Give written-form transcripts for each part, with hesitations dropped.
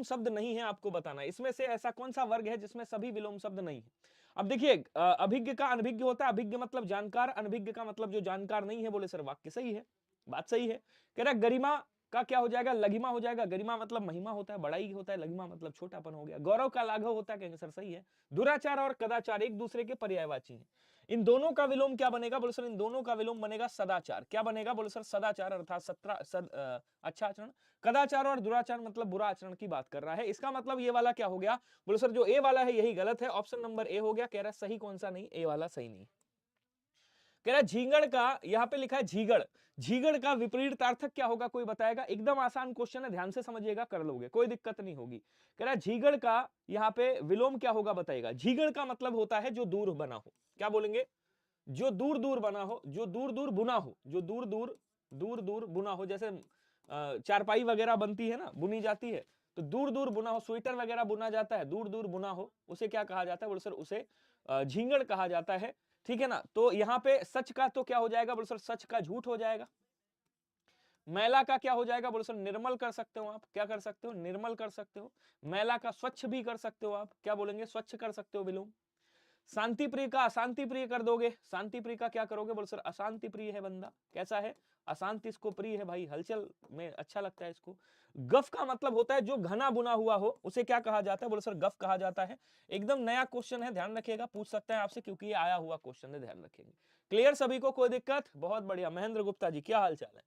शब्द नहीं है आपको बताना है। इसमें से ऐसा कौन सा वर्ग है जिसमें सभी विलोम शब्द नहीं है। अब देखिए अभिज्ञ का अनभिज्ञ होता है, अभिज्ञ मतलब जानकार, अनभिज्ञ का मतलब जो जानकार नहीं है। बोले सर वाक्य सही है, बात सही है। कह रहा गरिमा का क्या हो जाएगा, लघिमा हो जाएगा। गरिमा मतलब महिमा होता है, बड़ाई होता है, लघिमा मतलब छोटापन हो गया। गौरव का लाघव होता है, कहेंगे सर सही है। दुराचार और कदाचार एक दूसरे के पर्यायवाची हैं। इन दोनों का विलोम क्या बनेगा, बोले सर इन दोनों का विलोम बनेगा सदाचार। क्या बनेगा, बोले सर सदाचार अर्थात अच्छा आचरण। कदाचार और दुराचार मतलब बुरा आचरण की बात कर रहा है। इसका मतलब ये वाला क्या हो गया, बोले सर जो ए वाला है यही गलत है, ऑप्शन नंबर ए हो गया। कह रहा है सही कौन सा नहीं, ए वाला सही नहीं। कह रहा है झींगड़ का, यहाँ पे लिखा है झीगड़, झीगड़ का विपरीतार्थक क्या होगा, कोई बताएगा। एकदम आसान क्वेश्चन है, ध्यान से समझिएगा, कर लोगे, कोई दिक्कत नहीं होगी। कह रहा है झीगड़ का यहाँ पे विलोम क्या होगा बताएगा। झीगड़ का मतलब होता है जो दूर बना हो। क्या बोलेंगे, जो दूर दूर बना हो, जो दूर दूर बुना हो, जो दूर दूर बुना हो। जैसे चारपाई वगैरह बनती है ना, बुनी जाती है, तो दूर दूर बुना हो। स्वेटर वगैरह बुना जाता है, दूर दूर बुना हो, उसे क्या कहा जाता है, बोले सर उसे झींगड़ कहा जाता है। ठीक है ना। तो यहाँ पे सच का तो क्या हो जाएगा, बोले सर सच का झूठ हो जाएगा। मैला का क्या हो जाएगा, बोले सर निर्मल कर सकते हो आप। क्या कर सकते हो, निर्मल कर सकते हो। मैला का स्वच्छ भी कर सकते हो आप। क्या बोलेंगे, स्वच्छ कर सकते हो विलोम। शांति प्रिय का अशांति प्रिय कर दोगे। शांति प्रिय का क्या करोगे, बोले सर अशांति प्रिय है बंदा। कैसा है, अशांति इसको प्रिय है भाई, हलचल में अच्छा लगता है इसको। गफ का मतलब होता है जो घना बुना हुआ हो, उसे क्या कहा जाता है, बोले सर गफ कहा जाता है। एकदम नया क्वेश्चन है, ध्यान रखिएगा, पूछ सकता है आपसे क्योंकि ये आया हुआ क्वेश्चन है, ध्यान रखेंगे। क्लियर सभी को, कोई दिक्कत, बहुत बढ़िया। महेंद्र गुप्ता जी क्या हाल चाल है।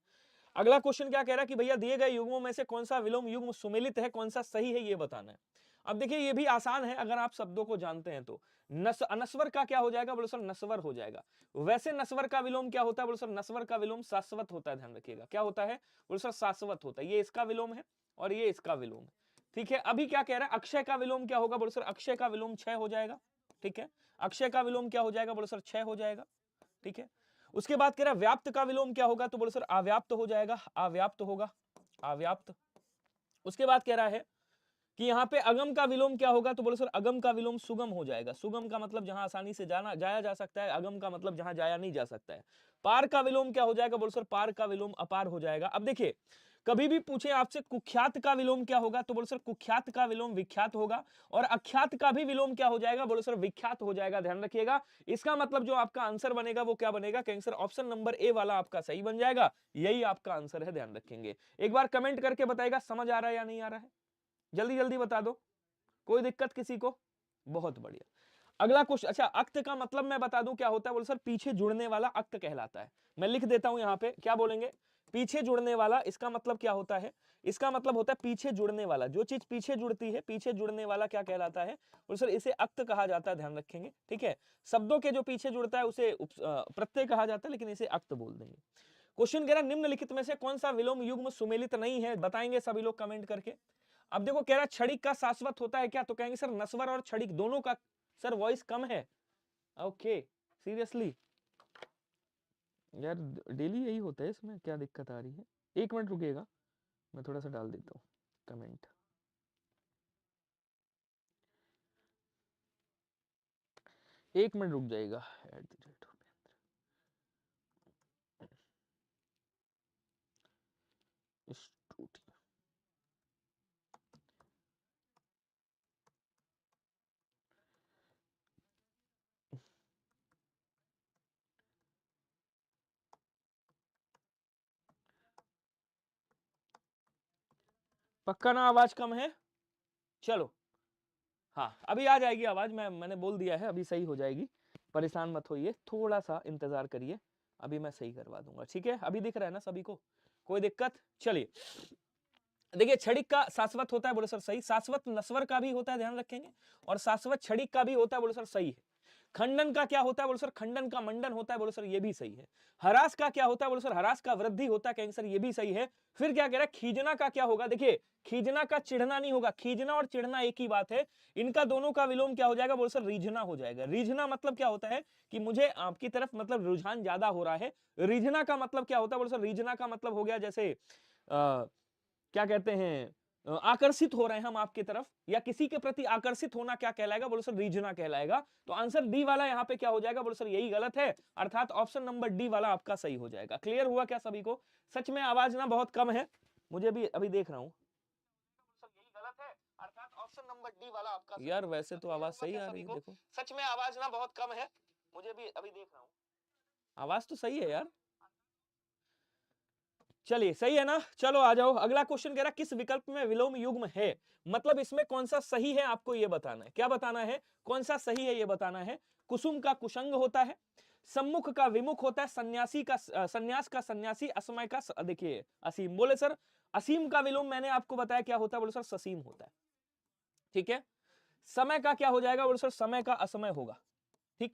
अगला क्वेश्चन क्या कह रहा है कि भैया दिए गए युग्मों में से कौन सा विलोम युग्म सुमेलित है, कौन सा सही है, ये बताना है। अब देखिए ये भी आसान है अगर आप शब्दों को जानते हैं तो। अनस्वर का क्या हो जाएगा, बोलो सर नस्वर हो जाएगा। वैसे नस्वर का विलोम क्या होता है, बोलो सर नस्वर का विलोम शाश्वत होता है। ध्यान रखिएगा क्या होता है, बोलो सर शाश्वत होता है। ये इसका विलोम है और ये इसका विलोम है। ठीक है। अभी क्या कह रहा है, अक्षय का विलोम क्या होगा, बोलो सर अक्षय का विलोम क्षय हो जाएगा। ठीक है। अक्षय का विलोम क्या हो जाएगा, बोलो सर क्षय हो जाएगा। ठीक है। उसके बाद कह रहा है व्याप्त का विलोम क्या होगा, तो बोलो सर अव्याप्त हो जाएगा, अव्याप्त होगा, अव्याप्त। उसके बाद कह रहा है कि यहाँ पे अगम का विलोम क्या होगा, तो बोलो सर अगम का विलोम सुगम हो जाएगा। सुगम का मतलब जहां आसानी से जाया जा सकता है, अगम का मतलब जहां जाया नहीं जा सकता है। पार का विलोम क्या हो जाएगा, बोलो सर पार का विलोम अपार हो जाएगा। अब देखिए कभी भी पूछे आपसे कुख्यात का विलोम क्या होगा, तो बोलो सर कुख्यात का विलोम विख्यात होगा। और अख्यात का भी विलोम क्या हो जाएगा, बोलो सर विख्यात हो जाएगा। ध्यान रखिएगा, इसका मतलब जो आपका आंसर बनेगा वो क्या बनेगा, कहेंगे सर ऑप्शन नंबर ए वाला आपका सही बन जाएगा। यही आपका आंसर है, ध्यान रखेंगे। एक बार कमेंट करके बताएगा समझ आ रहा है या नहीं आ रहा है, जल्दी जल्दी बता दो, कोई दिक्कत किसी को। बहुत बढ़िया। अगला क्वेश्चन, अच्छा अक्त का मतलब मैं बता दूं क्या होता है, बोलो सर पीछे जुड़ने वाला अक्त कहलाता है। मैं लिख देता हूं यहाँ पे, क्या बोलेंगे, पीछे जुड़ने वाला, इसका मतलब क्या होता है, इसका मतलब होता है पीछे जुड़ने वाला। जो चीज पीछे जुड़ती है, पीछे जुड़ने वाला क्या कहलाता है, बोलो सर इसे अक्त कहा जाता है। ध्यान रखेंगे, ठीक है। शब्दों के जो पीछे जुड़ता है उसे प्रत्यय कहा जाता है, लेकिन इसे अक्त बोल देंगे। क्वेश्चन कह रहा है निम्नलिखित में से कौन सा विलोम युग्म सुमेलित नहीं है, बताएंगे सभी लोग कमेंट करके। अब देखो कह रहा है क्षणिक का शाश्वत होता है क्या, तो कहेंगे सर नस्वर और क्षणिक दोनों का। सर वॉइस कम है, ओके सीरियसली यार, डेली यही होता है, इसमें क्या दिक्कत आ रही है। एक मिनट रुकिएगा, मैं थोड़ा सा डाल देता हूँ कमेंट। एक मिनट रुक जाएगा। पक्का ना आवाज कम है, चलो हाँ अभी आ जाएगी आवाज, मैंने बोल दिया है, अभी सही हो जाएगी, परेशान मत होइए, थोड़ा सा इंतजार करिए, अभी मैं सही करवा दूंगा। ठीक है, अभी दिख रहा है ना सभी को, कोई दिक्कत। चलिए देखिए क्षणिक का शाश्वत होता है, बोले सर सही। शाश्वत नस्वर का भी होता है, ध्यान रखेंगे। और शाश्वत क्षणिक का भी होता है, बोले सर सही है। खंडन का क्या होता है, बोले सर खंडन का मंडन होता है, बोले सर ये भी सही है। हरास का क्या होता है, बोले सर हरास का वृद्धि होता है, कहेंगे सर ये भी सही है। फिर क्या कह रहा है खींचना का क्या होगा, देखिए खींचना का चिढ़ना नहीं होगा, खींचना और चिढ़ना एक ही बात है। इनका दोनों का विलोम क्या हो जाएगा, बोले सर रीझना हो जाएगा। रीझना मतलब क्या होता है कि मुझे आपकी तरफ मतलब रुझान ज्यादा हो रहा है। रीझना का मतलब क्या होता है, बोले सर रीझना का मतलब हो गया जैसे क्या कहते हैं आकर्षित हो रहे हैं हम आपकी तरफ, या किसी के प्रति आकर्षित होना क्या कहलाएगा, बोलो सर रीझना कहलाएगा। तो आंसर डी वाला यहाँ पे क्या हो जाएगा, बोलो सर यही गलत है, अर्थात ऑप्शन नंबर डी वाला आपका सही हो जाएगा। क्लियर हुआ क्या सभी को। सच में आवाज ना बहुत कम है, मुझे भी अभी देख रहा हूँ, सर यही गलत है, डी वाला आपका यार। वैसे तो आवाज सही आ रही है, देखो सच में आवाज ना बहुत कम है, मुझे भी अभी देख रहा हूँ, आवाज तो सही है यार। चलिए सही है ना, चलो आ जाओ अगला क्वेश्चन कह रहा किस विकल्प में विलोम युग्म है, मतलब इसमें कौन सा सही है आपको ये बताना है। क्या बताना है, कौन सा सही है ये बताना है। कुसुम का कुसंग होता है, सम्मुख का विमुख होता है, सन्यासी का सन्यास का सन्यासी, असमय का देखिए असीम। बोले सर असीम का विलोम मैंने आपको बताया क्या होता है, बोले सर ससीम होता है। ठीक है, समय का क्या हो जाएगा, बोले सर समय का असमय होगा। ठीक,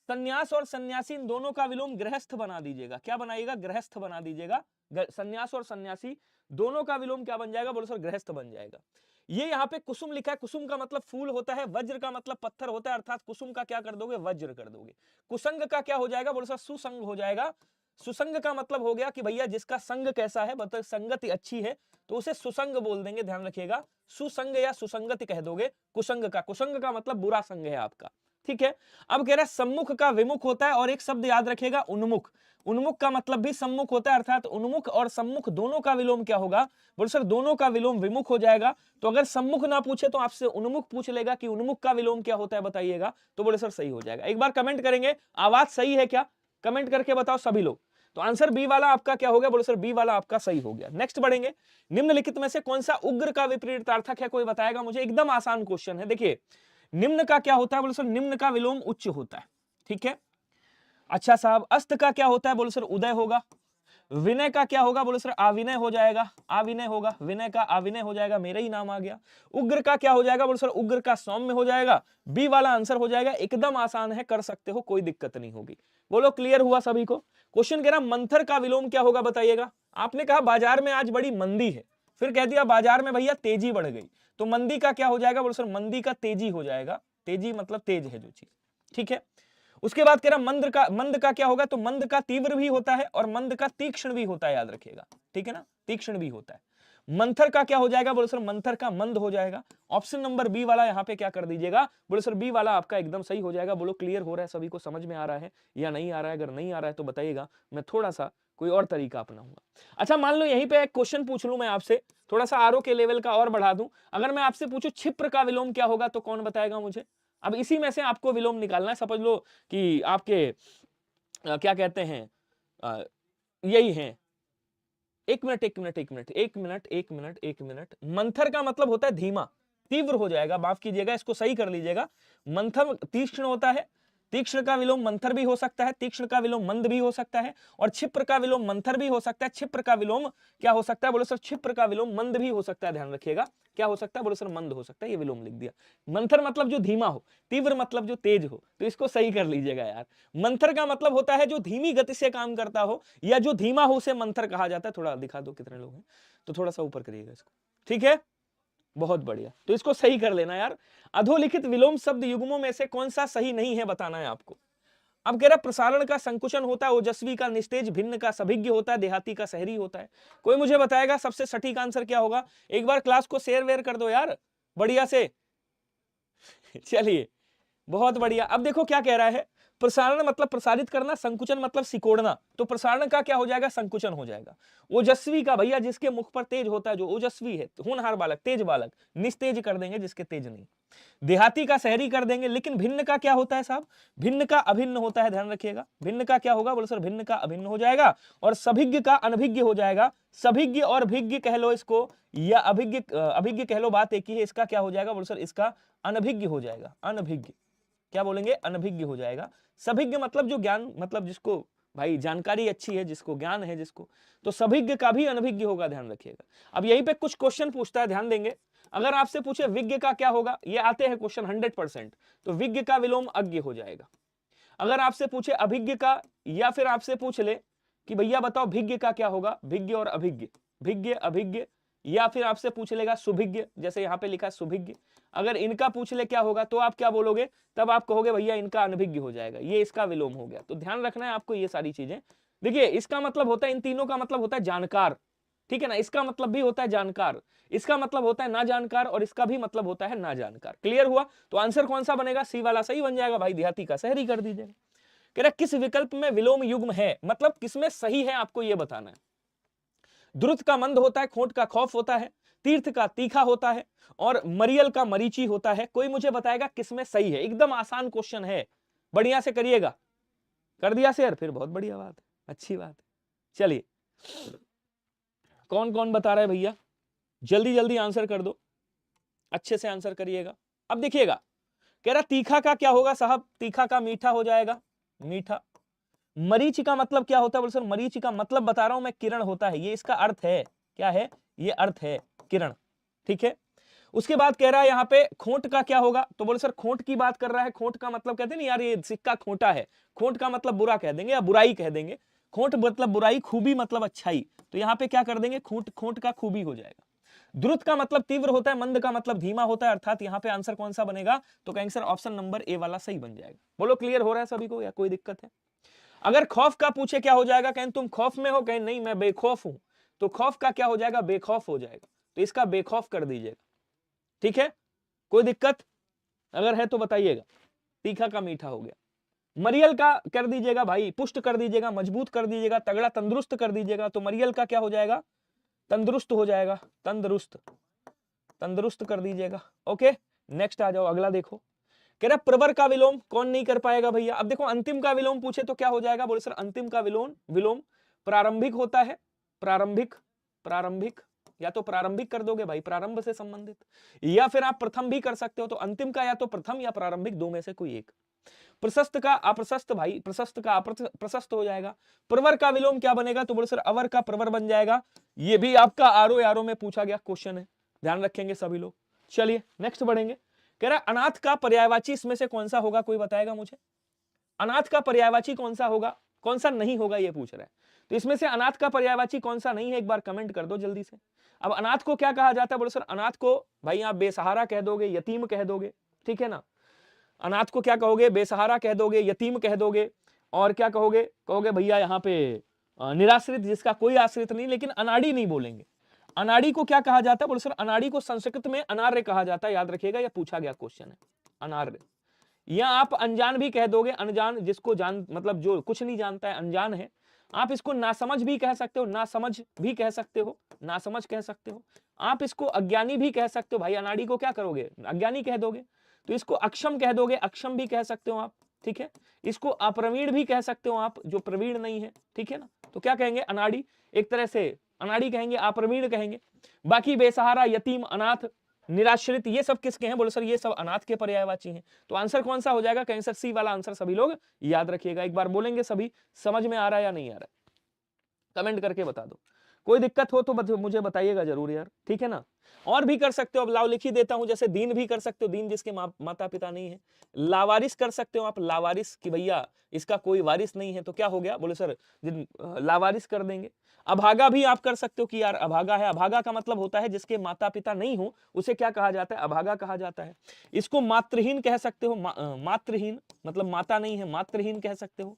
सन्यास और सन्यासी इन दोनों का विलोम गृहस्थ बना दीजिएगा। क्या बनाइएगा, गृहस्थ बना दीजिएगा। सन्यास और सन्यासी दोनों का विलोम क्या बन जाएगा, बोलो सर गृहस्थ बन जाएगा। ये यहाँ पे कुसुम लिखा है, कुसुम का मतलब फूल होता है, वज्र का मतलब पत्थर होता है, अर्थात कुसुम का क्या कर दोगे, वज्र कर दोगे। कुसंग का क्या हो जाएगा, बोलो सर सुसंग हो जाएगा। सुसंग का मतलब हो गया कि भैया जिसका संग कैसा है, मतलब संगति अच्छी है तो उसे सुसंग बोल देंगे, ध्यान रखिएगा। सुसंग या सुसंगति कह दोगे कुसंग का। कुसंग का मतलब बुरा संग है आपका। ठीक है, अब कह रहा है सम्मुख का विमुख होता है, और एक शब्द याद रखिएगा उन्मुख। उन्मुख का मतलब भी सम्मुख होता है, अर्थात उन्मुख और सम्मुख दोनों का विलोम क्या होगा, बोले सर दोनों का विलोम विमुख हो जाएगा। तो अगर सम्मुख ना पूछे तो आपसे उन्मुख पूछ लेगा कि उन्मुख का विलोम क्या होता है बताइएगा, तो बोले सर सही हो जाएगा। एक बार कमेंट करेंगे आवाज सही है क्या, कमेंट करके बताओ सभी लोग। तो आंसर बी वाला आपका क्या हो गया, बोले सर बी वाला आपका सही हो गया। नेक्स्ट बढ़ेंगे, निम्नलिखित में से कौन सा उग्र का विपरीतार्थक है, कोई बताएगा मुझे। एकदम आसान क्वेश्चन है, देखिए निम्न का क्या होता है, बोले सर निम्न का विलोम उच्च होता है। ठीक है, अच्छा साहब अस्त का क्या होता है, बोले सर उदय होगा। विनय का क्या होगा, बोले सर आविनय हो जाएगा, आविनय होगा, विनय का आविनय हो जाएगा, मेरा ही नाम आ गया। उग्र का क्या हो जाएगा, बोले सर उग्र का सौम्य हो जाएगा। बी वाला आंसर हो जाएगा, एकदम आसान है, कर सकते हो, कोई दिक्कत नहीं होगी। बोलो क्लियर हुआ सभी को। क्वेश्चन कह रहा मंथर का विलोम क्या होगा बताइएगा। आपने कहा बाजार में आज बड़ी मंदी है, फिर कह दिया बाजार में भैया तेजी बढ़ गई, तो मंदी का क्या हो जाएगा, बोले सर मंदी का तेजी हो जाएगा। तेजी मतलब तेज है जो चीज। ठीक है, उसके बाद कह रहा मंद का क्या होगा, तो मंद का तीव्र भी होता है और मंद का तीक्ष्ण भी होता है, याद रखिएगा। ठीक है ना, तीक्ष्ण भी होता है। मंथर का क्या हो जाएगा, बोले सर मंथर का मंद हो जाएगा। ऑप्शन नंबर बी वाला यहाँ पे क्या कर दीजिएगा, बोले सर बी वाला आपका एकदम सही हो जाएगा। बोलो क्लियर हो रहा है सभी को, समझ में आ रहा है या नहीं आ रहा है। अगर नहीं आ रहा है तो बताइएगा, मैं थोड़ा सा कोई और तरीका अपनाऊंगा। अच्छा मान लो यहीं पे एक क्वेश्चन पूछ लूं मैं आपसे, थोड़ा सा आरओ के लेवल का और बढ़ा दूं। अगर मैं आपसे पूछूं क्षिप्र का विलोम क्या होगा, तो कौन बताएगा मुझे। अब इसी में से आपको विलोम निकालना है। समझ लो कि आपके क्या कहते हैं, यही है। एक मिनट एक मिनट एक मिनट एक मिनट एक मिनट एक मिनट। मंथर का मतलब होता है धीमा, तीव्र हो जाएगा, माफ कीजिएगा, इसको सही कर लीजिएगा। मंथर तीक्ष्ण होता है, तीक्ष्ण का विलोम मंथर भी हो सकता है, तीक्ष्ण का विलोम मंद भी हो सकता है, और क्षिप्र का विलोम मंथर भी हो सकता है। क्षिप्र का विलोम क्या हो सकता है, बोले सर क्षिप्र का विलोम मंद भी हो सकता है, ध्यान रखिएगा। क्या हो सकता है, बोले सर मंद हो सकता है, ये विलोम लिख दिया। मंथर मतलब जो धीमा हो, तीव्र मतलब जो तेज हो, तो इसको सही कर लीजिएगा यार। मंथर का मतलब होता है जो धीमी गति से काम करता हो, या जो धीमा हो उसे मंथर कहा जाता है। थोड़ा दिखा दो कितने लोग हैं, तो थोड़ा सा ऊपर करिएगा इसको। ठीक है, बहुत बढ़िया, तो इसको सही कर लेना यार। अधोलिखित विलोम शब्द युग्मों में से कौन सा सही नहीं है बताना है आपको। अब कह रहा प्रसारण का संकुचन होता है, ओजस्वी का निस्तेज, भिन्न का सभिज्ञ होता है, देहाती का शहरी होता है। कोई मुझे बताएगा सबसे सटीक आंसर क्या होगा। एक बार क्लास को शेयर वेयर कर दो यार बढ़िया से। चलिए बहुत बढ़िया। अब देखो क्या कह रहा है, प्रसारण मतलब प्रसारित करना, संकुचन मतलब सिकोड़ना, तो प्रसारण का क्या हो जाएगा, संकुचन हो जाएगा। ओजस्वी का भैया जिसके मुख पर तेज होता है, जो ओजस्वी है, होनहार बालक, तेज बालक, निस्तेज कर देंगे जिसके तेज नहीं। देहाती का शहरी कर देंगे। लेकिन भिन्न का क्या होता है साहब, भिन्न का अभिन्न होता है, ध्यान रखिएगा। भिन्न का क्या होगा, बोले सर भिन्न का अभिन्न हो जाएगा। और सभिज्ञ का अनभिज्ञ हो जाएगा। सभिज्ञ और भिज्ञ कह लो इसको, या अभिज्ञ अभिज्ञ कह लो, बात एक ही है। इसका क्या हो जाएगा, बोले सर इसका अनभिज्ञ हो जाएगा। अनभिज्ञ क्या बोलेंगे, अनभिज्ञ हो जाएगा। सभिज्ञ मतलब जो ज्ञान, मतलब जिसको भाई जानकारी अच्छी है, जिसको ज्ञान है जिसको, तो सभिज्ञ का भी अनभिज्ञ होगा, ध्यान रखिएगा। अब यहीं पे कुछ क्वेश्चन पूछता है, ध्यान देंगे। अगर आपसे पूछे विज्ञ का क्या होगा, ये आते हैं क्वेश्चन 100%, तो विज्ञ का विलोम अज्ञ हो जाएगा। अगर आपसे पूछे अभिज्ञ का, या फिर आपसे पूछ ले कि भैया बताओ भिज्ञ का क्या होगा, भिज्ञ और अभिज्ञ, भिज्ञ अभिज्ञ, या फिर आपसे पूछ लेगा सुभिज्ञ, जैसे यहाँ पे लिखा है सुभिज्ञ। अगर इनका पूछ ले क्या होगा, तो आप क्या बोलोगे, तब आप कहोगे भैया इनका अनभिज्ञ हो जाएगा, ये इसका विलोम हो गया। तो ध्यान रखना है आपको ये सारी चीजें। देखिए इसका मतलब होता है, इन तीनों का मतलब होता है जानकार, ठीक है ना। इसका मतलब भी होता है जानकार, इसका मतलब होता है ना जानकार, और इसका भी मतलब होता है ना जानकार। क्लियर हुआ, तो आंसर कौन सा बनेगा, सी वाला सही बन जाएगा भाई, देहाती का शहरी कर दीजिएगा। कह रहा किस विकल्प में विलोम युग्म है, मतलब किसमें सही है आपको ये बताना है। द्रुत का मंद होता है, खोट का खौफ होता है, तीर्थ का तीखा होता है और मरियल का मरीची होता है। कोई मुझे बताएगा किसमें सही है? एकदम आसान क्वेश्चन है, बढ़िया से करिएगा। कर दिया शेयर, फिर बहुत बढ़िया बात है, अच्छी बात है। चलिए, कौन कौन बता रहा है भैया? जल्दी जल्दी आंसर कर दो, अच्छे से आंसर करिएगा। अब देखिएगा, कह रहा तीखा का क्या होगा साहब? तीखा का मीठा हो जाएगा, मीठा। मरीच का मतलब क्या होता है? बोले सर मरीच का मतलब बता रहा हूं मैं, किरण होता है, ये इसका अर्थ है। क्या है? ये अर्थ है, किरण। ठीक है। उसके बाद कह रहा है यहाँ पे खोंट का क्या होगा? तो बोले सर खोंट की बात कर रहा है। खोंट का मतलब कहते हैं यार ये सिक्का खोंटा है, खोंट का मतलब बुरा कह देंगे या बुराई कह देंगे। खोंट मतलब बुराई, खूबी मतलब अच्छाई, तो यहाँ पे क्या कर देंगे? खोंट, खोंट का खूबी हो जाएगा। द्रुत का मतलब तीव्र होता है, मंद का मतलब धीमा होता है, अर्थात यहाँ पे आंसर कौन सा बनेगा? तो कहेंगे सर ऑप्शन नंबर ए वाला सही बन जाएगा। बोलो क्लियर हो रहा है सभी को या कोई दिक्कत है? अगर खौफ का पूछे क्या हो जाएगा? कहें तुम खौफ में हो, कहें नहीं मैं बेखौफ हूं, तो खौफ का क्या हो जाएगा? बेखौफ हो जाएगा, तो इसका बेखौफ कर दीजिएगा। ठीक है, कोई दिक्कत अगर है तो बताइएगा। तीखा का मीठा हो गया। मरियल का कर दीजिएगा भाई, पुष्ट कर दीजिएगा, मजबूत कर दीजिएगा, तगड़ा तंदुरुस्त कर दीजिएगा, तो मरियल का क्या हो जाएगा? तंदुरुस्त हो जाएगा, तंदुरुस्त, तंदुरुस्त कर दीजिएगा। ओके, नेक्स्ट आ जाओ, अगला देखो। कह रहा प्रवर का विलोम कौन नहीं कर पाएगा भैया? अब देखो अंतिम का विलोम पूछे तो क्या हो जाएगा? बोले सर अंतिम का विलोम, विलोम प्रारंभिक होता है, प्रारंभिक, प्रारंभिक, या तो प्रारंभिक कर दोगे भाई, प्रारंभ से संबंधित, या फिर आप प्रथम भी कर सकते हो। तो अंतिम का या तो प्रथम या प्रारंभिक, दो में से कोई एक। प्रशस्त का अप्रशस्त भाई, प्रशस्त का प्रशस्त हो जाएगा। प्रवर का विलोम क्या बनेगा? तो बोले सर अवर का प्रवर बन जाएगा। ये भी आपका आरो यारो में पूछा गया क्वेश्चन है, ध्यान रखेंगे सभी लोग। चलिए नेक्स्ट बढ़ेंगे। कह रहा अनाथ का पर्यायवाची इसमें से कौन सा होगा? कोई बताएगा मुझे? अनाथ का पर्यायवाची कौन सा होगा, कौन सा नहीं होगा, ये पूछ रहा है। तो इसमें से अनाथ का पर्यायवाची कौन सा नहीं है, एक बार कमेंट कर दो जल्दी से। अब अनाथ को क्या कहा जाता है? बोले सर अनाथ को भाई आप बेसहारा कह दोगे, यतीम कह दोगे, ठीक है ना। अनाथ को क्या कहोगे? बेसहारा कह दोगे, यतीम कह दोगे, और क्या कहोगे? कहोगे भैया यहाँ पे निराश्रित, जिसका कोई आश्रित नहीं, लेकिन अनाड़ी नहीं बोलेंगे। अनाड़ी को क्या कहा जाता है? बोले सर अनाड़ी को संस्कृत में अनार्य कहा जाता है, याद रखिएगा, यह पूछा गया क्वेश्चन है, अनार्य। या आप अनजान भी कह दोगे, अनजान जिसको जान मतलब जो कुछ नहीं जानता है, अनजान है। आप इसको नासमझ भी कह सकते हो, नासमझ भी कह सकते हो, नासमझ कह सकते हो। आप इसको अज्ञानी भी कह सकते हो भाई, अनाड़ी को क्या करोगे? अज्ञानी कह दोगे। तो इसको अक्षम कह दोगे, अक्षम भी कह सकते हो आप, ठीक है। इसको अप्रवीण भी कह सकते हो आप, जो प्रवीण नहीं है, ठीक है ना। तो क्या कहेंगे? अनाड़ी, एक तरह से अनाड़ी कहेंगे, अप्रवीण कहेंगे। बाकी बेसहारा, यतीम, अनाथ, निराश्रित, ये सब किसके हैं? बोले सर ये सब अनाथ के पर्यायवाची हैं। तो आंसर कौन सा हो जाएगा? कहें सर सी वाला आंसर सभी लोग याद रखिएगा। एक बार बोलेंगे सभी, समझ में आ रहा है या नहीं आ रहा है? कमेंट करके बता दो। कोई दिक्कत हो तो मुझे बताइएगा जरूर यार, ठीक है ना। और भी कर सकते हो, अब लाओ लिख ही देता हूं, जैसे दीन भी कर सकते हो, दीन जिसके माता पिता नहीं है। लावारिस कर सकते हो आप, लावारिस कि भैया इसका कोई वारिस नहीं है, तो क्या हो गया? बोले सर लावारिस कर देंगे। अभागा भी आप कर सकते हो कि यार अभागा है, अभागा का मतलब होता है जिसके माता पिता नहीं हो, उसे क्या कहा जाता है? अभागा कहा जाता है। इसको मातृहीन कह सकते हो, मातृहीन मतलब माता नहीं है, मातृहीन कह सकते हो।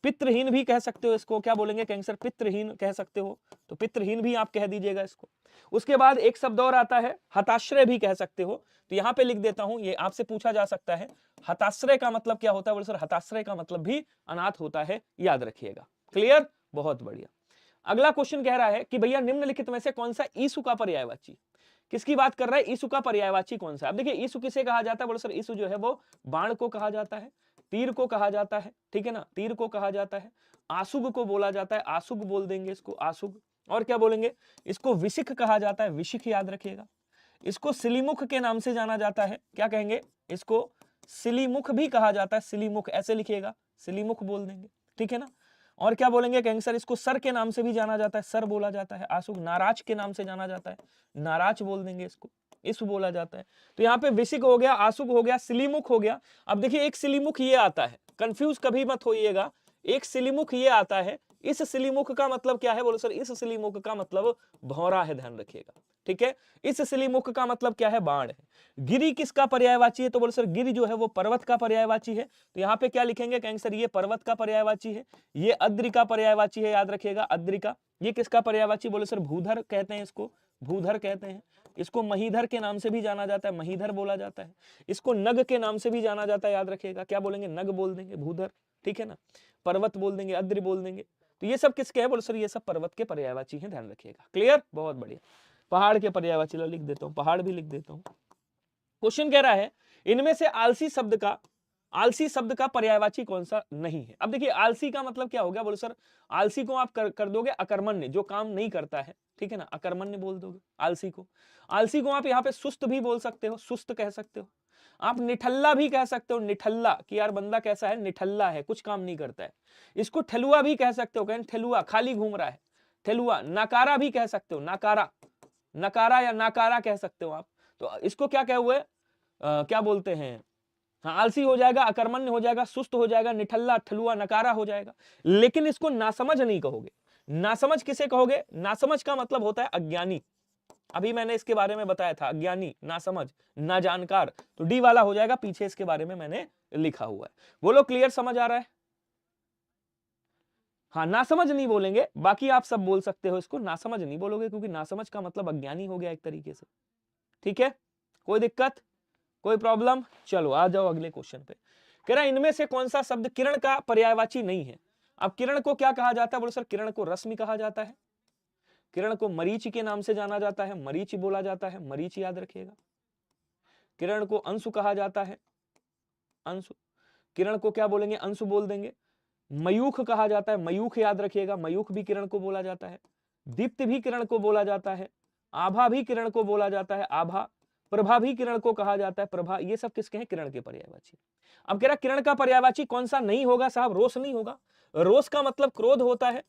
पितृहीन भी कह सकते हो, इसको क्या बोलेंगे? कहेंगे सर पितृहीन कह सकते हो, तो पितृहीन भी आप कह दीजिएगा इसको। उसके बाद एक शब्द और आता है, हताश्रय भी कह सकते हो। तो यहां पे लिख देता हूं, ये आपसे पूछा जा सकता है, हताश्रय का मतलब क्या होता है? बोले सर हताश्रय का मतलब भी अनाथ होता है, याद रखिएगा। क्लियर? बहुत बढ़िया। अगला क्वेश्चन कह रहा है कि भैया निम्नलिखित में से कौन सा ईसु का पर्यायवाची, किसकी बात कर रहा है? ईसु का पर्यायवाची कौन सा? अब देखिए ईसु किसे कहा जाता है? बोले सर ईसु जो है वो बाण को कहा जाता है, तीर को कहा जाता है, ठीक है ना, तीर को कहा जाता है। आसुग को बोला जाता है, आसुग बोल देंगे इसको, आसुग। और क्या बोलेंगे? इसको विशिख कहा जाता है, विशिख याद रखिएगा। इसको सिलीमुख के नाम से जाना जाता है, क्या कहेंगे? इसको सिलीमुख भी कहा जाता है, सिलीमुख ऐसे लिखिएगा, सिलीमुख बोल देंगे, ठीक है ना। और क्या बोलेंगे? कहेंगे सर इसको सर के नाम से भी जाना जाता है, सर बोला जाता है। आसुग नाराज के नाम से जाना जाता है, नाराज बोल देंगे इसको, इस बोला जाता है। तो यहाँ पे विशिक हो गया, आसुग हो गया, सिलीमुख हो गया। अब देखिए एक सिलीमुख ये आता है, कंफ्यूज कभी मत होइएगा, एक सिलीमुख ये आता है। इस सिलीमुख का मतलब क्या है? बोलो सर इस सिलीमुख का मतलब भौरा है, ध्यान रखिएगा, ठीक है। इस सिलीमुख का मतलब क्या है? बाण है। गिरि किसका पर्यायवाची है? तो बोलो सर गिरि जो है वो पर्वत का पर्यायवाची है। तो यहाँ पे क्या लिखेंगे? कहेंगे सर ये पर्वत का पर्यायवाची है। ये अद्रि का पर्यायवाची है, याद रखिएगा, अद्रि का। ये किसका पर्यायवाची? बोले सर भूधर कहते हैं इसको, भूधर कहते हैं। इसको महीधर के नाम से भी जाना जाता है, महीधर बोला जाता है। इसको नग के नाम से भी जाना जाता है, याद रखिएगा। क्या बोलेंगे? नग बोल देंगे, भूधर, ठीक है ना। पर्वत बोल देंगे, अद्रि बोल देंगे। तो ये सब किसके हैं? बोले सर ये सब पर्वत के पर्यायवाची हैं, ध्यान रखिएगा। क्लियर? बहुत बढ़िया। पहाड़ के पर्यायवाची, लो लिख देता हूं, पहाड़ भी लिख देता हूं। क्वेश्चन कह रहा है इनमें से आलसी शब्द का पर्यायवाची कौन सा नहीं है। अब देखिए आलसी का मतलब क्या हो गया, बोलो सर आलसी को आप कर दोगे अकर्मण्य, जो काम नहीं करता है, ठीक है ना, अकर्मण्य बोल दोगे आलसी को। आलसी को आप यहाँ पे सुस्त भी बोल सकते हो, सुस्त कह सकते हो। आप निठल्ला भी कह सकते हो, निठल्ला कि यार बंदा कैसा है, निठल्ला है, कुछ काम नहीं करता है। इसको ठेलुआ भी कह सकते हो, कहें ठेलुआ खाली घूम रहा है, ठेलुआ। नकारा भी कह सकते हो, नकारा, नकारा या नाकारा कह सकते हो आप। तो इसको क्या कहे हुए क्या बोलते हैं, हाँ आलसी हो जाएगा, अकर्मण्य हो जाएगा, सुस्त हो जाएगा, निठल्ला, ठलुआ, नकारा हो जाएगा। लेकिन इसको नासमझ नहीं कहोगे। नासमझ किसे कहोगे, नासमझ का मतलब होता है अज्ञानी। अभी मैंने इसके बारे में बताया था, अज्ञानी, नासमझ, ना जानकार, तो डी वाला हो जाएगा, पीछे इसके बारे में मैंने लिखा हुआ है। बोलो क्लियर, समझ आ रहा है? हाँ नासमझ नहीं बोलेंगे, बाकी आप सब बोल सकते हो इसको, नासमझ नहीं बोलोगे क्योंकि नासमझ का मतलब अज्ञानी हो गया एक तरीके से। ठीक है, कोई दिक्कत, कोई प्रॉब्लम? चलो आ जाओ अगले क्वेश्चन पे। कह रहा है इनमें से कौन सा शब्द किरण का पर्यायवाची नहीं है। अब किरण को क्या कहा जाता है, बोलो सर किरण को रश्मि कहा जाता है, किरण को मरीचि के नाम से जाना जाता है, मरीचि बोला जाता है, मरीचि याद रखिएगा। किरण को अंशु कहा जाता है, अंशु। किरण को क्या बोलेंगे, अंशु बोल देंगे। मयूख कहा जाता है, मयूख याद रखिएगा, मयूख भी किरण को बोला जाता है। दीप्त भी किरण को बोला जाता है, आभा भी किरण को बोला जाता है, आभा। प्रभा भी किरण को कहा जाता है, प्रभा। ये सब किसके हैं, किरण के पर्यायवाची। अब कह रहा किरण का पर्यायवाची कौन सा नहीं होगा साहब, रोष नहीं होगा। रोष का मतलब क्रोध होता है,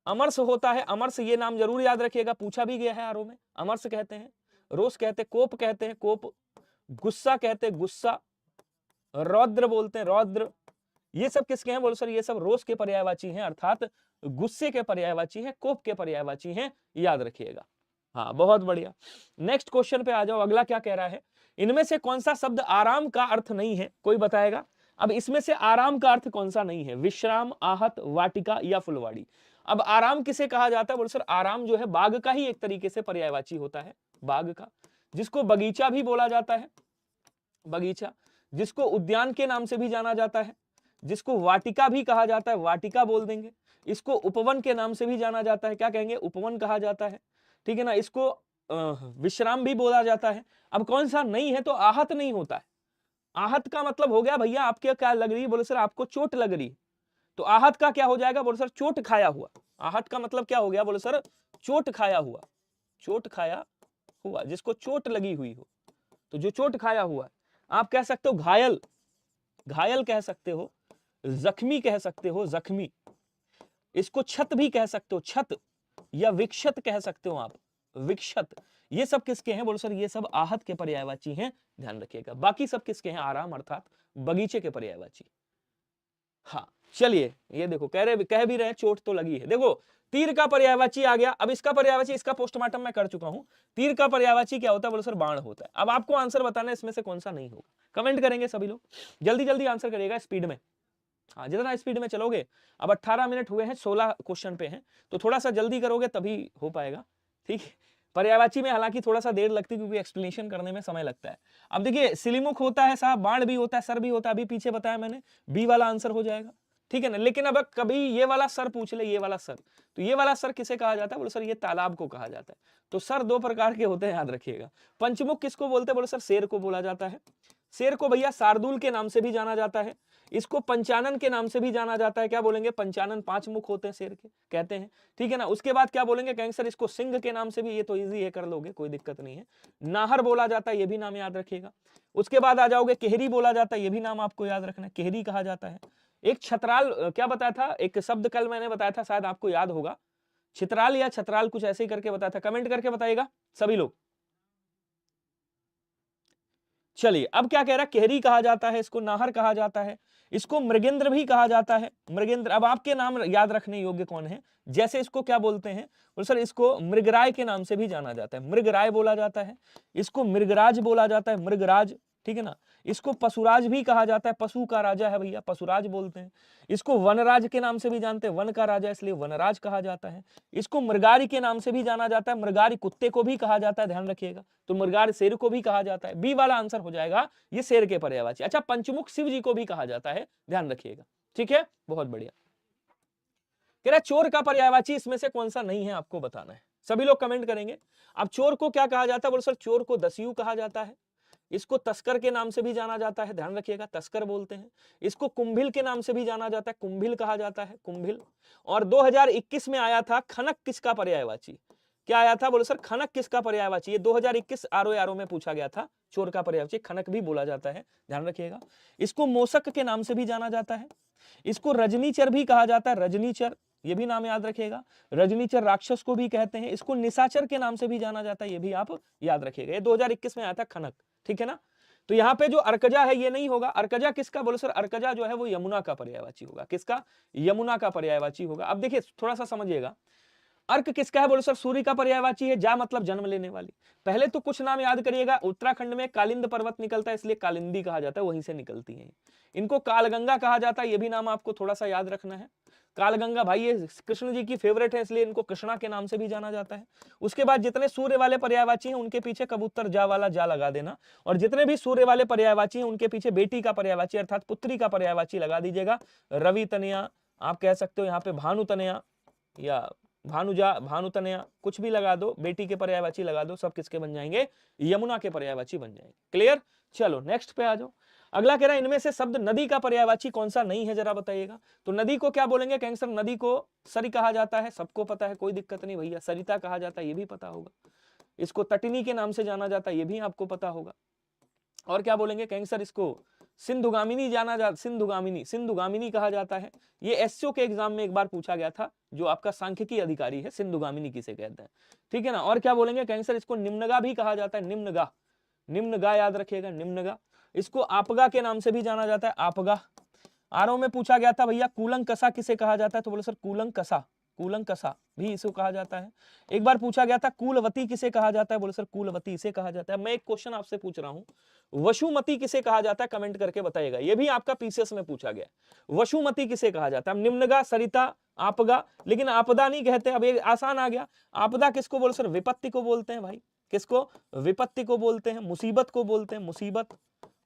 अमरस होता है, अमरस, ये नाम जरूर याद रखिएगा, पूछा भी गया है आरो में। अमरस कहते हैं, रोष कहते हैं, कोप कहते हैं, कोप। गुस्सा कहते हैं, गुस्सा। रौद्र बोलते हैं, रौद्र। ये सब किसके हैं, बोलो सर ये सब रोष के पर्यायवाची हैं, अर्थात गुस्से के पर्यायवाची हैं, कोप के पर्यायवाची हैं, याद रखिएगा। हाँ बहुत बढ़िया, नेक्स्ट क्वेश्चन पे आ जाओ। अगला क्या कह रहा है, इनमें से कौन सा शब्द आराम का अर्थ नहीं है, कोई बताएगा। अब इसमें से आराम का अर्थ कौन सा नहीं है, विश्राम, आहत, वाटिका या फुलवाड़ी। अब आराम किसे कहा जाता है, बोलो सर आराम जो है बाग का ही एक तरीके से पर्यायवाची होता है, बाग का, जिसको बगीचा भी बोला जाता है, बगीचा, जिसको उद्यान के नाम से भी जाना जाता है, जिसको वाटिका भी कहा जाता है, वाटिका बोल देंगे। इसको उपवन के नाम से भी जाना जाता है, क्या कहेंगे, उपवन कहा जाता है, ठीक है ना। इसको विश्राम भी बोला जाता है। अब कौन सा नहीं है, तो आहत नहीं होता है। आहत का मतलब हो गया भैया आपके क्या लग रही है, बोले सर आपको चोट लग रही है, तो आहत का क्या हो जाएगा, बोले सर चोट खाया हुआ। आहत का मतलब क्या हो गया, बोले सर चोट खाया हुआ, चोट खाया हुआ, जिसको चोट लगी हुई हो, तो जो चोट खाया हुआ है। आप कह सकते हो घायल, घायल कह सकते हो, जख्मी कह सकते हो, जख्मी। इसको छत भी कह सकते हो, छत, या विक्षत कह सकते हो आप, विक्षत। ये सब किसके हैं, बोलो सर ये सब आहत के पर्यायवाची हैं, ध्यान रखिएगा। बाकी सब किसके हैं, आराम अर्थात बगीचे के पर्यायवाची। हाँ चलिए, ये देखो कह भी रहे चोट तो लगी है। देखो तीर का पर्यायवाची आ गया। अब इसका पर्यायवाची, इसका पोस्टमार्टम मैं कर चुका हूं। तीर का पर्यायवाची क्या होता है, बोलो सर बाण होता है। अब आपको आंसर बताना है इसमें से कौन सा नहीं होगा। कमेंट करेंगे सभी लोग, जल्दी जल्दी आंसर करिएगा स्पीड में। हाँ जितना स्पीड में चलोगे, अब 18 मिनट हुए हैं, 16 क्वेश्चन पे हैं, तो थोड़ा सा जल्दी करोगे तभी हो पाएगा, ठीक है। पर्यायवाची में हालांकि थोड़ा सा देर लगती है क्योंकि एक्सप्लेनेशन करने में समय लगता है। अब देखिए सिलीमुख होता है साहब, बाण भी होता है, सर भी होता है, अभी पीछे बताया मैंने, बी वाला आंसर हो जाएगा, ठीक है ना। लेकिन अब कभी ये वाला सर पूछ ले, ये वाला सर, तो ये वाला सर किसे कहा जाता है, बोलो सर ये तालाब को कहा जाता है। तो सर दो प्रकार के होते हैं, याद रखिएगा। पंचमुख किसको बोलते हैं, बोलो सर शेर को बोला जाता है। शेर को भैया शार्दुल के नाम से भी जाना जाता है। इसको पंचानन के नाम से भी जाना जाता है, क्या बोलेंगे, पंचानन, 5 मुख होते हैं शेर के, कहते हैं, ठीक है ना। उसके बाद क्या बोलेंगे, कहेंगे सर इसको सिंह के नाम से भी, ये तो इजी है, कर लोगे, कोई दिक्कत नहीं है। नाहर बोला जाता है, ये भी नाम याद रखिएगा। उसके बाद आ जाओगे, केहरी बोला जाता है, ये भी नाम आपको याद रखना है, केहरी कहा जाता है। एक छतराल, क्या बताया था, एक शब्द कल मैंने बताया था, शायद आपको याद होगा, छितराल या छतराल कुछ ऐसे ही करके बताया था, कमेंट करके बताइएगा सभी लोग। चलिए अब क्या कह रहा है, केहरी कहा जाता है, इसको नाहर कहा जाता है, इसको मृगेंद्र भी कहा जाता है, मृगेंद्र। अब आपके नाम याद रखने योग्य कौन है, जैसे इसको क्या बोलते हैं, बोल सर इसको मृगराय के नाम से भी जाना जाता है, मृगराय बोला जाता है। इसको मृगराज बोला जाता है, मृगराज, ठीक है ना। इसको पशुराज भी कहा जाता है, पशु का राजा है भैया, पशुराज बोलते हैं। इसको वनराज के नाम से भी जानते हैं, वन का राजा इसलिए वनराज कहा जाता है। इसको मृगारी के नाम से भी जाना जाता है, मृगारी कुत्ते को भी कहा जाता है, ध्यान रखिएगा। तो मृगार शेर को भी कहा जाता है, बी वाला आंसर हो जाएगा, ये शेर के पर्यायवाची। अच्छा पंचमुख शिव जी को भी कहा जाता है, ध्यान रखिएगा, ठीक है, बहुत बढ़िया। कह रहा चोर का पर्यायवाची इसमें से कौन सा नहीं है, आपको बताना है। सभी लोग कमेंट करेंगे। अब चोर को क्या कहा जाता है? बोलो सर चोर को दस्यु कहा जाता है, इसको तस्कर के नाम से भी जाना जाता है, ध्यान रखिएगा तस्कर बोलते हैं, इसको कुंभिल के नाम से भी जाना जाता है, कुंभिल कहा जाता है, कुंभिल। और 2021 में आया था खनक किसका पर्यायवाची? क्या आया था? बोलो सर खनक किसका पर्यायवाची? ये 2021 आरओ में पूछा गया था, चोर का पर्यायवाची खनक भी बोला जाता है, ध्यान रखिएगा। इसको मोसक के नाम से भी जाना जाता है, इसको रजनीचर भी कहा जाता है, रजनीचर, ये भी नाम याद रखिएगा। रजनीचर राक्षस को भी कहते हैं, इसको निशाचर के नाम से भी जाना जाता है, ये भी आप याद रखिएगा। ये 2021 में आया था खनक, ठीक है ना। तो यहाँ पे जो अर्कजा है ये नहीं होगा। अर्कजा किसका? बोलो सर अर्कजा जो है वो यमुना का पर्यायवाची होगा। किसका? यमुना का पर्यायवाची होगा। अब देखिए थोड़ा सा समझिएगा, अर्क किसका है? बोलो सर सूर्य का पर्यायवाची है। जा मतलब जन्म लेने वाली। पहले तो कुछ नाम याद करिएगा। उत्तराखंड में कालिंद पर्वत निकलता है, इसलिए कालिंदी कहा जाता है, वहीं से निकलती है। इनको कालगंगा कहा जाता है, ये भी नाम आपको थोड़ा सा याद रखना है। कालगंगा भाई ये कृष्ण जी की फेवरेट है, इसलिए इनको कृष्णा के नाम से भी जाना जाता है। उसके बाद जितने सूर्य वाले पर्यायवाची हैं उनके पीछे कबूतर जा वाला जा लगा देना, और जितने भी सूर्य वाले पर्यायवाची हैं उनके पीछे बेटी का पर्यायवाची अर्थात पुत्री का पर्यायवाची लगा दीजिएगा। रवि तनया आप कह सकते हो, यहाँ पे भानु तनया या भानुजा, भानुतनया, कुछ भी लगा दो, बेटी के पर्यायवाची लगा दो, सब किसके बन जाएंगे? यमुना के पर्यायवाची बन जाएंगे। क्लियर? चलो नेक्स्ट पे आ जाओ। अगला कह रहा है इनमें से शब्द नदी का पर्यायवाची कौन सा नहीं है, जरा बताइएगा। तो नदी को क्या बोलेंगे? कहेंगे सर नदी को सरी कहा जाता है, सबको पता है, कोई दिक्कत नहीं भैया। सरिता कहा जाता है, ये भी पता होगा। इसको तटिनी के नाम से जाना जाता है, ये भी आपको पता होगा। और क्या बोलेंगे? कहेंगे सर इसको सिंधुगामिनी जाना जाता, सिंधुगामिनी, सिंधुगामिनी कहा जाता है। ये एसओ के एग्जाम में एक बार पूछा गया था, जो आपका सांख्यिकी अधिकारी है, सिंधुगामिनी किसे कहते हैं, ठीक है ना। और क्या बोलेंगे? कहेंगे सर इसको निम्नगा भी कहा जाता है, निम्नगा, निम्नगा याद रखिएगा, निम्नगा। इसको आपगा के नाम से भी जाना जाता है, आपगा। आरओ में पूछा गया था भैया कूलंकसा किसे कहा जाता है, तो बोले सर कूलंकसा, कूलंकसा भी इसे कहा जाता है। एक बार पूछा गया था कूलवती किसे कहा जाता है, बोले सर कूलवती इसे कहा जाता है। मैं एक क्वेश्चन आपसे पूछ रहा हूं, वसुमती किसे कहा जाता है? कमेंट करके बताइएगा। ये भी आपका पीसीएस में पूछा गया, वसुमती किसे कहा जाता है? निम्नगा, सरिता, आपगा, लेकिन आपदा नहीं कहते। अब ये आसान आ गया। आपदा किसको बोले सर? विपत्ति को बोलते हैं भाई। किसको? विपत्ति को बोलते हैं, मुसीबत को बोलते हैं, मुसीबत,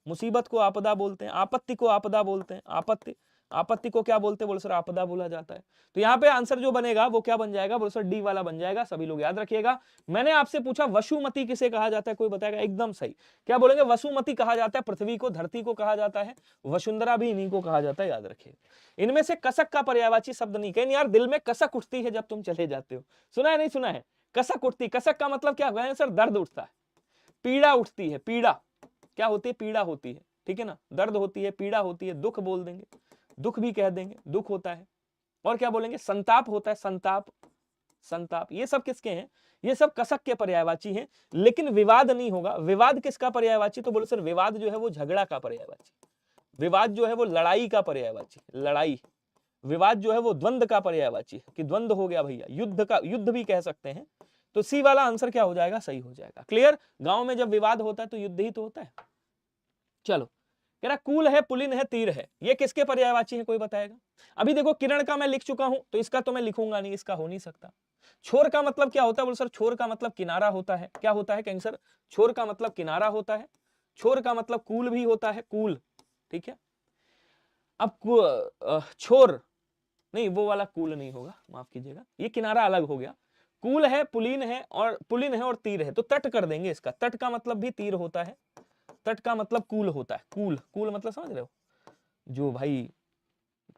मुसीबत को आपदा बोलते हैं, आपत्ति को आपदा बोलते हैं, आपत्ति, आपत्ति को क्या बोलते हैं? बोलो सर आपदा बोला जाता है। तो यहाँ पे आंसर जो बनेगा वो क्या बन जाएगा? बोलो सर डी वाला बन जाएगा। सभी लोग याद रखिएगा। मैंने आपसे पूछा वसुमती किसे कहा जाता है, कोई बताएगा? एकदम सही। क्या बोलेंगे? वसुमती कहा जाता है पृथ्वी को, धरती को कहा जाता है। वसुंधरा भी इन्हीं को कहा जाता है, याद रखिएगा। इनमें से कसक का पर्यायवाची शब्द नहीं। कहीं यार दिल में कसक उठती है जब तुम चले जाते हो, सुना है नहीं सुना है? कसक उठती, कसक का मतलब क्या है सर? दर्द उठता है, पीड़ा उठती है। पीड़ा क्या होती है? पीड़ा होती है, ठीक है ना। दर्द होती है, पीड़ा होती है, दुख बोल देंगे, दुख भी कह देंगे, दुख होता है। और क्या बोलेंगे? संताप होता है, संताप, संताप। ये सब किसके हैं? ये सब कसक के पर्यायवाची हैं। लेकिन विवाद नहीं होगा। विवाद किसका पर्यायवाची? तो बोलो सर विवाद जो है वो झगड़ा का पर्यायवाची, विवाद जो है वो लड़ाई का पर्यायवाची, लड़ाई। विवाद जो है वो द्वंद का पर्यायवाची, कि द्वंद हो गया भैया, युद्ध का, युद्ध भी कह सकते हैं। तो सी वाला आंसर क्या हो जाएगा? सही हो जाएगा। क्लियर? गांव में जब विवाद होता है तो युद्ध ही तो होता है। चलो कह रहा कूल है, पुलिन है, तीर है, ये किसके पर्यायवाची है, कोई बताएगा? अभी देखो किरण का मैं लिख चुका हूं, तो इसका तो मैं लिखूंगा नहीं, इसका हो नहीं सकता। छोर का मतलब क्या होता है? बोलो सर छोर का मतलब किनारा होता है। क्या होता है? कहेंगे सर छोर का मतलब किनारा होता है। छोर का मतलब कूल भी होता है, कूल, ठीक है। अब छोर नहीं, वो वाला कूल नहीं होगा, माफ कीजिएगा, ये किनारा अलग हो गया। कूल है, पुलिन है, और पुलिन है और तीर है, तो तट कर देंगे इसका। तट का मतलब भी तीर होता है, तट का मतलब कूल होता है। कूल, कूल मतलब समझ रहे हो? जो भाई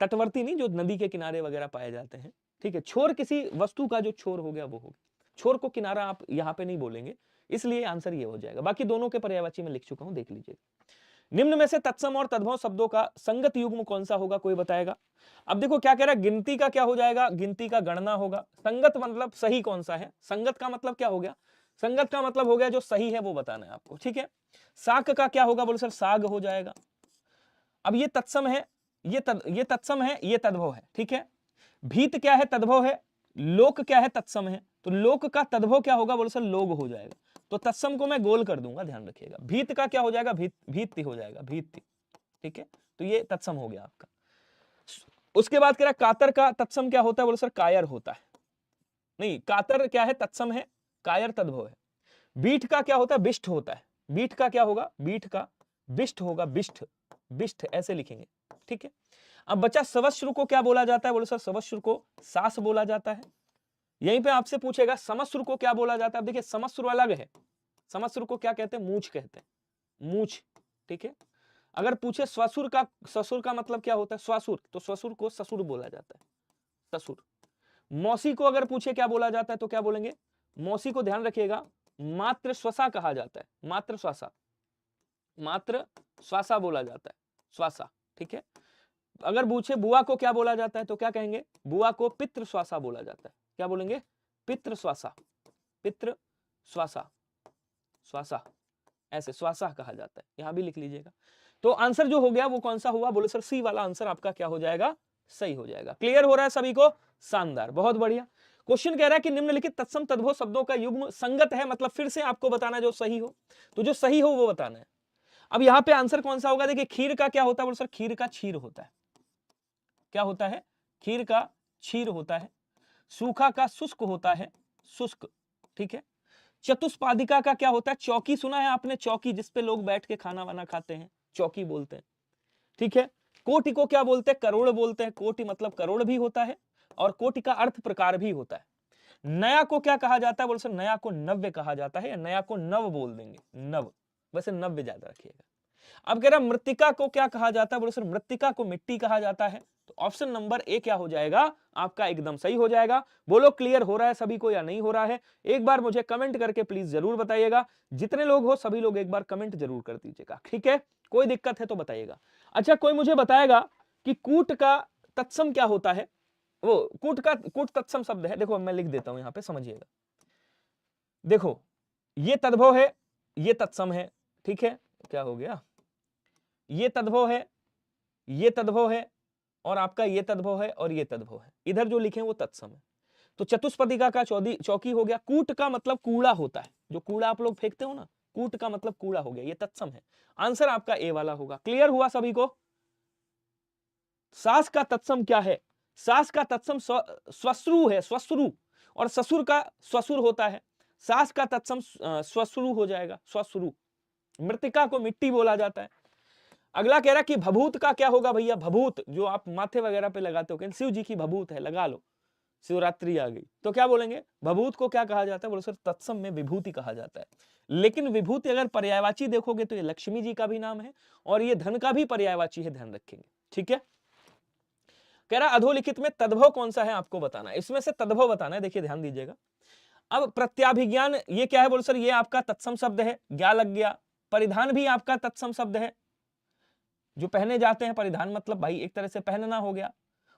तटवर्ती नहीं, जो नदी के किनारे वगैरह पाए जाते हैं, ठीक है। छोर किसी वस्तु का जो छोर हो गया वो हो गया। छोर को किनारा आप यहाँ पे नहीं बोलेंगे, इसलिए आंसर ये हो जाएगा। बाकी दोनों के पर्यायवाची में लिख चुका हूं, देख लीजिए। निम्न में से तत्सम और तद्भव शब्दों का संगत युग्म कौन सा होगा, कोई बताएगा? अब देखो क्या कह रहा है, गिनती का क्या हो जाएगा? गिनती का गणना होगा। संगत मतलब सही कौन सा है? संगत का मतलब क्या हो गया? संगत का मतलब हो गया जो सही है वो बताना है आपको, ठीक है। साग का क्या होगा? बोलो सर साग हो जाएगा। अब ये तत्सम है, ये तत्सम है, ये तद्भव है, ठीक है। भीत क्या है? तद्भव है। लोक क्या है? तत्सम है। तो लोक का तद्भव क्या होगा? बोलो सर लोग हो जाएगा। तो तत्सम को मैं गोल कर दूंगा, ध्यान रखिएगा। भीत का क्या हो जाएगा? भीत्ति हो जाएगा, भीत्ति, ठीक है। तो ये तत्सम हो गया आपका। उसके बाद कह रहा कातर का तत्सम क्या होता है? बोलो सर कायर होता है। नहीं, कातर क्या है? तत्सम है, कायर तद्भव है। बीठ का क्या होता है? बिष्ठ होता है। बीठ का क्या होगा? बीठ का बिष्ठ होगा, बिष्ठ, बिष्ठ ऐसे लिखेंगे, ठीक है। अब बच्चा सवश्रु को क्या बोला जाता है? बोलो सर सवश्रु को सास बोला जाता है। यहीं पे आपसे पूछेगा समश्रु को क्या बोला जाता है। अब देखिए समश्रु अलग है, समश्रु को क्या कहते हैं, मूंछ कहते हैं, मूंछ, ठीक है। अगर पूछे स्वसुर का, ससुर का मतलब क्या होता है, स्वसुर, तो स्वसुर को ससुर बोला जाता है, ससुर। मौसी को अगर पूछे क्या बोला जाता है तो क्या बोलेंगे, मौसी को ध्यान रखिएगा मात्र श्वसा कहा जाता है, मात्र श्वासा, मात्र श्वासा बोला जाता है, श्वासा, ठीक है। अगर पूछे बुआ को क्या बोला जाता है तो क्या कहेंगे, बुआ को पितृ श्वासा बोला जाता है, क्या बोलेंगे, पितृ श्वासा, पितृ श्वासा, श्वासा, ऐसे श्वासा कहा जाता है, यहां भी लिख लीजिएगा। तो आंसर जो हो गया वो कौन सा हुआ, बोले सर सी वाला आंसर आपका क्या हो जाएगा, सही हो जाएगा। क्लियर हो रहा है सभी को, शानदार, बहुत बढ़िया। क्वेश्चन कह रहा है कि निम्नलिखित तत्सम तद्भव शब्दों का युग्म संगत है, मतलब फिर से आपको बताना जो सही हो, तो जो सही हो वो बताना है। अब यहां पे आंसर कौन सा होगा, देखिए खीर का क्या होता है, बोले सर खीर का क्षीर होता है, क्या होता है, खीर का क्षीर होता है। सूखा का शुष्क होता है, शुष्क, ठीक है। चतुष्पादिका का क्या होता है, चौकी, सुना है आपने चौकी, जिसपे लोग बैठ के खाना वाना खाते हैं, चौकी बोलते हैं, ठीक है। कोटि को क्या बोलते हैं, करोड़ बोलते हैं, कोटि मतलब करोड़ भी होता है, और कोटि का अर्थ प्रकार भी होता है। नया को क्या कहा जाता है, बोल सर नया को नव्य कहा जाता है, या नया को नव बोल देंगे, नव, वैसे नव्य ज्यादा रखिएगा। अब कह रहा मृतिका को क्या कहा जाता है, बोले सर मृतिका को मिट्टी कहा जाता है, तो ऑप्शन नंबर ए क्या हो जाएगा आपका, एकदम सही हो जाएगा। बोलो क्लियर हो रहा है सभी को या नहीं हो रहा है, एक बार मुझे कमेंट करके प्लीज जरूर बताइएगा। जितने लोग हो सभी लोग एक बार कमेंट जरूर कर दीजिएगा, ठीक है, कोई दिक्कत है तो बताइएगा। अच्छा कोई मुझे बताएगा कि कूट का तत्सम क्या होता है, वो कूट का, कूट तत्सम शब्द है, देखो मैं लिख देता हूं यहां पे समझिएगा। देखो ये तद्भव है, ये तत्सम है, ठीक है, क्या हो गया, ये तद्भव है, ये तद्भव है, और आपका ये तद्भव है, और ये तद्भव है, इधर जो लिखे वो तत्सम है। तो चतुष्पदिका का चौकी हो गया। कूट का मतलब कूड़ा होता है, जो कूड़ा आप लोग फेंकते हो ना, कूट का मतलब कूड़ा हो गया, ये तत्सम है। आंसर आपका ए वाला होगा। क्लियर हुआ सभी को। सास का तत्सम क्या है, सास का तत्सम स्वश्रु है, स्वश्रु, और ससुर का स्वसुर होता है। सास का तत्सम स्वश्रु हो जाएगा, स्वश्रु। मृतिका को मिट्टी बोला जाता है। अगला कह रहा कि भभूत का क्या होगा भैया, भभूत जो आप माथे वगैरह पे लगाते हो, शिव जी की भभूत है, लगा लो, शिवरात्रि आ गई तो क्या बोलेंगे, भभूत को क्या कहा जाता है, बोलो सर तत्सम में विभूति कहा जाता है। लेकिन विभूति अगर पर्यायवाची देखोगे तो ये लक्ष्मी जी का भी नाम है, और ये धन का भी पर्यायवाची है, ध्यान रखेंगे, ठीक है। कह रहा अधोलिखित में तद्भव कौन सा है आपको बताना है, इसमें से तद्भव बताना है, देखिए ध्यान दीजिएगा। अब प्रत्याभिज्ञान ये क्या है, बोलो सर ये आपका तत्सम शब्द है, ज्ञा लग गया। परिधान भी आपका तत्सम शब्द है, जो पहने जाते हैं, परिधान मतलब भाई एक तरह से पहनना हो गया।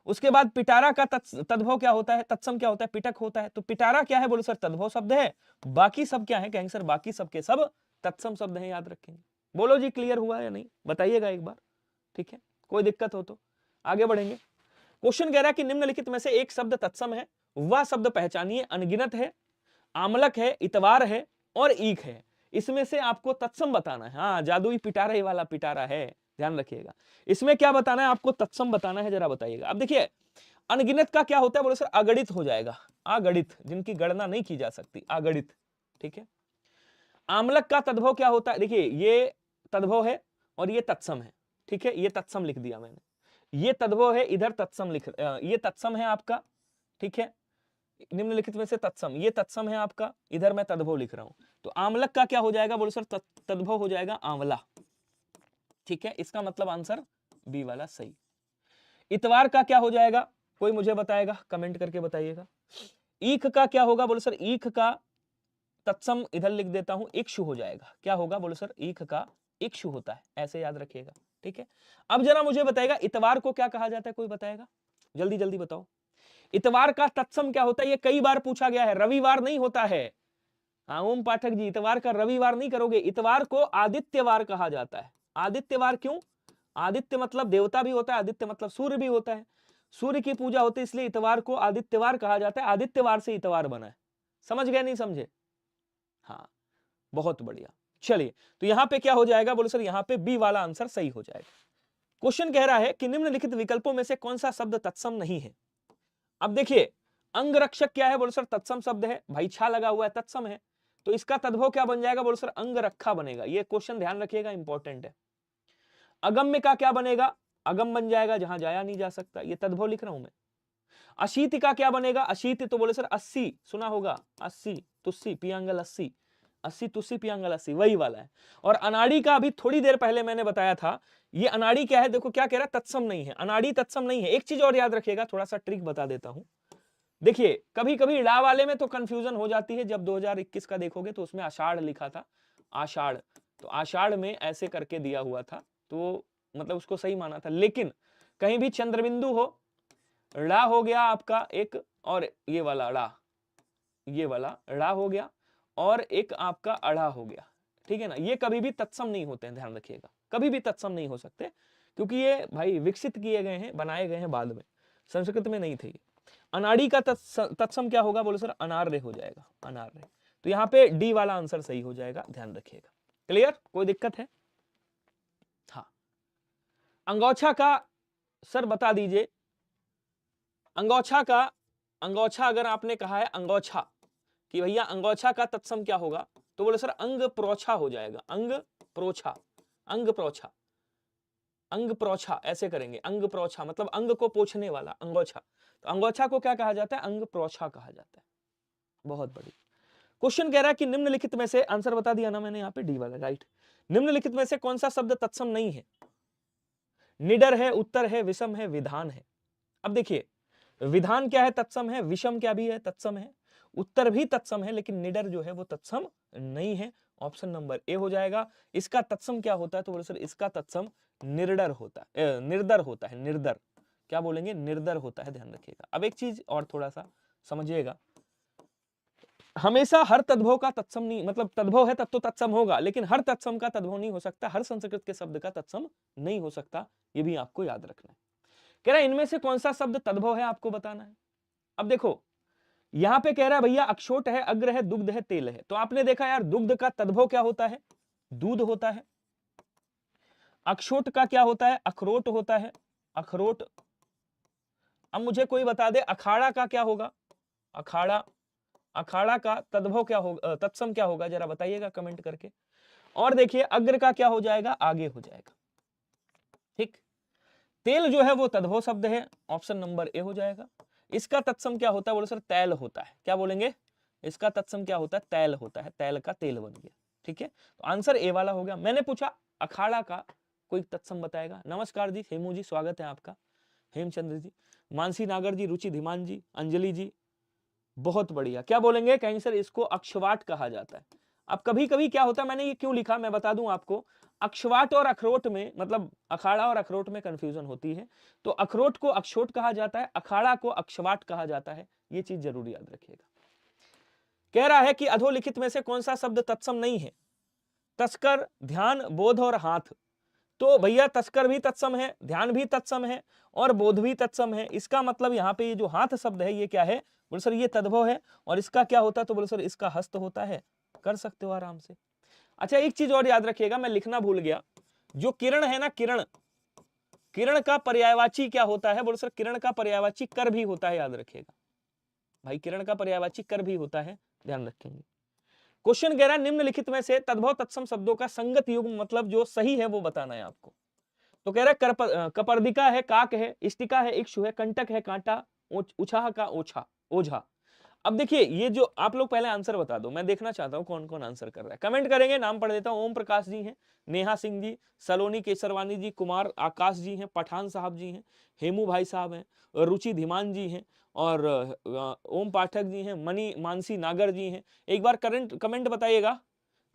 उसके बाद पिटारा का तद्भव क्या होता है, तत्सम क्या होता है, पिटक होता है। तो पिटारा क्या है, बोलो सर तद्भव शब्द है। बाकी सब क्या है, कहेंगे सर बाकी सबके सब तत्सम शब्द हैं, याद रखेंगे। बोलो जी क्लियर हुआ या नहीं, बताइएगा एक बार, ठीक है, कोई दिक्कत हो तो आगे बढ़ेंगे। क्वेश्चन कह रहा है कि निम्नलिखित में से एक शब्द तत्सम है, वह शब्द पहचानिए। अनगिनत है, आमलक है, इतवार है, और ईख है। इसमें से आपको तत्सम बताना है। हाँ जादुई पिटारा ही वाला पिटारा है, ध्यान रखिएगा। इसमें क्या बताना है आपको, तत्सम बताना है, जरा बताइएगा। अब देखिए अनगिनत का क्या होता है, बोले सर अगणित हो जाएगा, अगणित, जिनकी गणना नहीं की जा सकती, अगणित, ठीक है। आमलक का तद्भव क्या होता है, देखिए ये तद्भव है और ये तत्सम है, ठीक है, ये तत्सम लिख दिया मैंने, ये तद्भव है, इधर तत्सम ये तत्सम है आपका, ठीक है। निम्नलिखित में से तत्सम, ये तत्सम है आपका, इधर मैं तद्भव लिख रहा हूं। तो आमलक का क्या हो जाएगा, बोलो सर तद्भव हो जाएगा आंवला, ठीक है। इसका मतलब आंसर बी वाला सही। इतवार का क्या हो जाएगा, कोई मुझे बताएगा, कमेंट करके बताइएगा। ईख का क्या होगा, बोलो सर ईख का तत्सम इधर लिख देता हूं, इक्षु हो जाएगा। क्या होगा, बोलो सर ईख का इक्षु होता है, ऐसे याद रखिएगा, ठीक है। अब जरा मुझे बताएगा इतवार को क्या कहा जाता है, कोई बताएगा, जल्दी जल्दी बताओ। इतवार का तत्सम क्या होता है, ये कई बार पूछा गया है, रविवार नहीं होता है। हाँ ओम पाठक जी, इतवार का रविवार नहीं करोगे, इतवार को आदित्यवार कहा जाता है। आदित्यवार क्यों, आदित्य मतलब देवता भी होता है, आदित्य मतलब सूर्य भी होता है, सूर्य की पूजा होती है, इसलिए इतवार को आदित्यवार कहा जाता है। आदित्यवार से इतवार बना है, समझ गए नहीं समझे, हाँ बहुत बढ़िया। चलिए तो यहां पे क्या हो जाएगा, बोलो सर यहां पे बी वाला आंसर सही हो जाएगा। क्वेश्चन कह रहा है कि निम्नलिखित विकल्पों में से कौन सा शब्द तत्सम नहीं है। अब देखिए अंगरक्षक क्या है, बोलो सर तत्सम शब्द है, भाई छा लगा हुआ है, तत्सम है। तो इसका तद्भव क्या बन जाएगा, बोलो सर अंगरखा बनेगा। ये क्वेश्चन ध्यान रखिएगा, इंपॉर्टेंट है। अगम्य का क्या बनेगा, अगम बन जाएगा, जहां जाया नहीं जा सकता, ये तद्भव लिख रहा हूं मैं, अशीति का क्या बनेगा? अशीति तो बोले सर 80, सुना होगा 80 तुस्सी पियांगल 80, 80 तुस्सी पियांगल 80, वही वाला है। और अनाड़ी का अभी थोड़ी देर पहले मैंने बताया था, ये अनाड़ी क्या है, देखो क्या कह रहा है, तत्सम नहीं है, अनाड़ी तत्सम नहीं है। एक चीज और याद रखिएगा, थोड़ा सा ट्रिक बता देता हूं। देखिए कभी कभी ला वाले में तो कंफ्यूजन हो जाती है, जब 2021 का देखोगे तो उसमें आषाढ़ लिखा था, आषाढ़, तो आषाढ़ में ऐसे करके दिया हुआ था, तो मतलब उसको सही माना था। लेकिन कहीं भी चंद्रबिंदु हो, ड़ा हो गया आपका एक, और ये वाला ड़ा, ये वाला ड़ा हो गया, और एक आपका अड़ा हो गया, ठीक है ना, ये कभी भी तत्सम नहीं होते हैं, ध्यान रखिएगा, कभी भी तत्सम नहीं हो सकते, क्योंकि ये भाई विकसित किए गए हैं, बनाए गए हैं बाद में, संस्कृत में नहीं थे। अनाड़ी का तत्सम क्या होगा? बोले सर अनार्य हो जाएगा, अनार्य। तो यहाँ पे डी वाला आंसर सही हो जाएगा, ध्यान रखिएगा। क्लियर? कोई दिक्कत है? हाँ, अंगोछा का सर बता दीजिए, अंगोछा का, अंगोछा अगर आपने कहा है अंगोछा कि भैया अंगोछा का तत्सम क्या होगा, तो बोले सर अंग प्रोछा हो जाएगा, अंग प्रोछा, अंग प्रोछा, अंग प्रोछा ऐसे करेंगे, अंग प्रोछा मतलब अंग को पोछने वाला अंगोछा। तो अंगोछा को क्या कहा जाता है? अंग प्रोछा कहा जाता है। बहुत बढ़िया। क्वेश्चन कह रहा है कि निम्नलिखित में से, आंसर बता दिया ना मैंने यहाँ पे, डी वाला राइट। निम्नलिखित में से कौन सा शब्द तत्सम नहीं है? निडर है, उत्तर है, विषम है, विधान है। अब देखिए विधान क्या है? तत्सम है। विषम क्या भी है? तत्सम है। उत्तर भी तत्सम है, लेकिन निडर जो है वो तत्सम नहीं है। ऑप्शन नंबर ए हो जाएगा। इसका तत्सम क्या होता है? तो बोले सर इसका तत्सम निर्डर होता है, निर्दर होता है, निर्दर। क्या बोलेंगे? निर्दर होता है, ध्यान रखिएगा। अब एक चीज और थोड़ा सा समझिएगा, हमेशा हर तद्भव का तत्सम नहीं, मतलब तद्भव है तब तो तत्सम होगा, लेकिन हर तत्सम का तद्भव नहीं हो सकता, हर संस्कृत के शब्द का तत्सम नहीं हो सकता, ये भी आपको याद रखना है। कह रहा है इनमें से कौन सा शब्द तद्भव है, आपको बताना है। अब देखो यहां पे कह रहा है भैया अक्षोट है, अग्र है, दुग्ध है, तेल है। तो आपने देखा यार दुग्ध का तद्भव क्या होता है? दूध होता है। अक्षोट का क्या होता है? अखरोट होता है, अखरोट। अब मुझे कोई बता दे अखाड़ा का क्या होगा? अखाड़ा, अखाड़ा का तद्भव क्या होगा, तत्सम क्या होगा, जरा बताइएगा कमेंट करके। और देखिए अग्र का क्या हो जाएगा? आगे हो जाएगा। ठीक, तेल जो है वो तद्भव शब्द है, ऑप्शन नंबर ए हो जाएगा। इसका तत्सम क्या होता है? बोले सर तैल होता है। क्या बोलेंगे? इसका तत्सम क्या होता है? तैल होता है, तैल का तेल बन गया। ठीक है, तो आंसर ए वाला हो गया। मैंने पूछा अखाड़ा का कोई तत्सम बताएगा। नमस्कार जी, हेमू जी स्वागत है आपका, हेमचंद्र जी, मानसी नागर जी, रुचि धीमान जी, अंजलि जी, बहुत बढ़िया। क्या बोलेंगे? कहीं सर इसको अक्षवाट कहा जाता है। अब कभी कभी क्या होता है, मैंने ये क्यों लिखा मैं बता दूं आपको, अक्षवाट और अखरोट में, मतलब अखाड़ा और अखरोट में कंफ्यूजन होती है। तो अखरोट को अक्षोट कहा जाता है, अखाड़ा को अक्षवाट कहा जाता है, ये चीज जरूर याद रखिएगा। कह रहा है कि अधोलिखित में से कौन सा शब्द तत्सम नहीं है? तस्कर, ध्यान, बोध और हाथ। तो भैया तस्कर भी तत्सम है, ध्यान भी तत्सम है, और बोध भी तत्सम है। इसका मतलब यहाँ पे ये जो हाथ शब्द है ये क्या है? बोले सर ये तद्भव है। और इसका क्या होता है? तो बोले सर इसका हस्त होता है। कर सकते हो आराम से। अच्छा एक चीज और याद रखिएगा, मैं लिखना भूल गया, जो किरण है ना, किरण, किरण का पर्यायवाची क्या होता है? बोले सर किरण का पर्यायवाची कर भी होता है, याद रखिएगा भाई, किरण का पर्यायवाची कर भी होता है, ध्यान रखेंगे। क्वेश्चन कह रहा है निम्नलिखित में से तद्भव तत्सम शब्दों का संगत युग्म, मतलब जो सही है वो बताना है आपको। तो कह रहा है कपर्दिका है, काक है, इष्टिका है, इक्षु है, कंटक है, कांटा, उछाह का ओछा, ओझा। अब देखिए ये जो आप लोग पहले आंसर बता दो, मैं देखना चाहता हूं कौन कौन आंसर कर रहा है। कमेंट करेंगे, नाम पढ़ देता हूं। ओम प्रकाश जी हैं, नेहा सिंह जी, सलोनी केसरवानी जी, कुमार आकाश जी हैं, पठान साहब जी हैं, हेमू भाई साहब हैं, रुचि धीमान जी हैं, और ओम पाठक जी हैं, मनी मानसी नागर जी हैं। एक बार करंट कमेंट बताइएगा,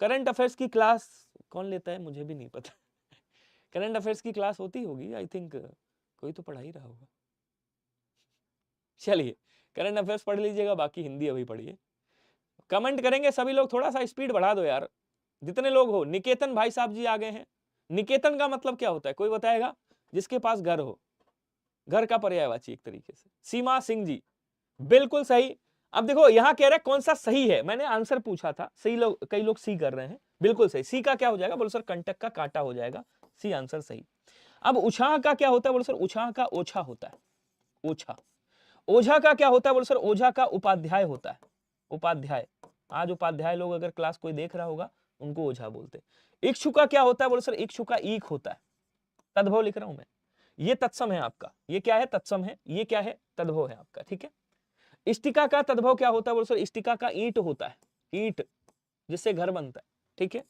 करंट अफेयर्स की क्लास कौन लेता है? मुझे भी नहीं पता। करंट अफेयर्स की क्लास होती होगी आई थिंक, कोई तो पढ़ा ही रहा होगा। चलिए करंट अफेयर्स पढ़ लीजिएगा, बाकी हिंदी अभी पढ़िए। कमेंट करेंगे सभी लोग, थोड़ा सा स्पीड बढ़ा दो यार, जितने लोग हो। निकेतन भाई साहब जी आ गए हैं। निकेतन का मतलब क्या होता है, कोई बताएगा? जिसके पास घर हो, घर का पर्यायवाची एक तरीके से। सीमा सिंह जी बिल्कुल सही। अब देखो यहाँ कह रहे हैं कौन सा सही है, मैंने आंसर पूछा था, सही लोग, कई लोग सी कर रहे हैं, बिल्कुल सही। सी का क्या हो जाएगा? बोलो सर कंटक का कांटा हो जाएगा, सी आंसर सही। अब उछाह का क्या होता है? बोलो सर उछाह का ओछा होता है, ओछा। ओझा का क्या होता है? बोलो सर ओझा का उपाध्याय होता है, उपाध्याय। आज उपाध्याय लोग अगर क्लास कोई देख रहा होगा उनको ओझा बोलते हैं। इक्षु का क्या होता है? बोलो सर इक्षु का ईख होता है, तद्भव लिख रहा हूं मैं। ये तत्सम है आपका, ये क्या है, तत्सम है, ये क्या है, तद्भव है आपका, ठीक है। इष्टिका का तद्भव क्या होता है बोलो सर, इष्टिका का ईंट होता है, ईंट जिससे घर बनता है, ठीक है।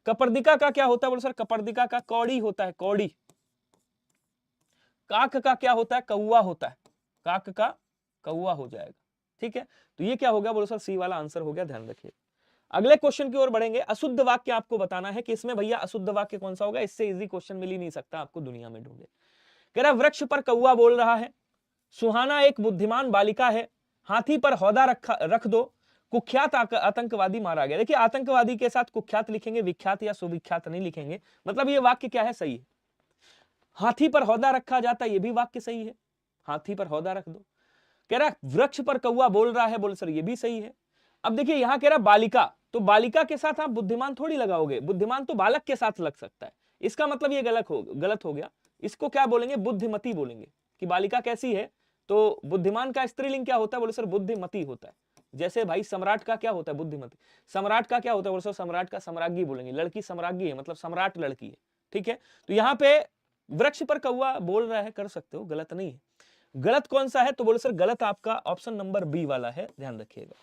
कपर्दिका का क्या होता है बोलो सर, कपर्दिका का कौड़ी होता है, कौड़ी। काक का क्या होता है, कौवा होता है, काक का कौवा हो जाएगा, ठीक है। तो ये क्या हो गया बोलो सर, सी वाला आंसर हो गया, ध्यान रखिए। अगले क्वेश्चन की ओर बढ़ेंगे। अशुद्ध वाक्य आपको बताना है कि इसमें भैया अशुद्ध वाक्य कौन सा होगा, इससे इजी क्वेश्चन मिल ही नहीं सकता आपको दुनिया में, ढूंढे। कह रहा वृक्ष पर कौवा बोल रहा है, सुहाना एक बुद्धिमान बालिका है, हाथी पर हौदा रख दो, कुख्यात आतंकवादी मारा गया। देखिए आतंकवादी के साथ कुख्यात लिखेंगे, विख्यात या सुविख्यात नहीं लिखेंगे, मतलब ये वाक्य क्या है, सही है। हाथी पर हौदा रखा जाता है, ये भी वाक्य सही है, हाथी पर हौदा रख दो। कह रहा वृक्ष पर कौवा बोल रहा है, बोल सर ये भी सही है। अब देखिए यहां कह रहा बालिका, तो बालिका के साथ आप बुद्धिमान थोड़ी लगाओगे, बुद्धिमान तो बालक के साथ लग सकता है, इसका मतलब ये गलत हो गया। इसको क्या बोलेंगे, बुद्धिमती बोलेंगे, कि बालिका कैसी है। तो बुद्धिमान का स्त्रीलिंग क्या होता है, बोले सर बुद्धिमती होता है। जैसे भाई सम्राट का क्या होता है, बुद्धिमती। सम्राट का क्या होता है, बोले सर सम्राट का सम्राज्ञी बोलेंगे, लड़की सम्राज्ञी है, मतलब सम्राट लड़की है, ठीक है। तो यहाँ पे वृक्ष पर कौवा बोल रहा है, कर सकते हो, गलत नहीं है। गलत कौन सा है, तो बोले सर गलत आपका ऑप्शन नंबर बी वाला है, ध्यान रखिएगा।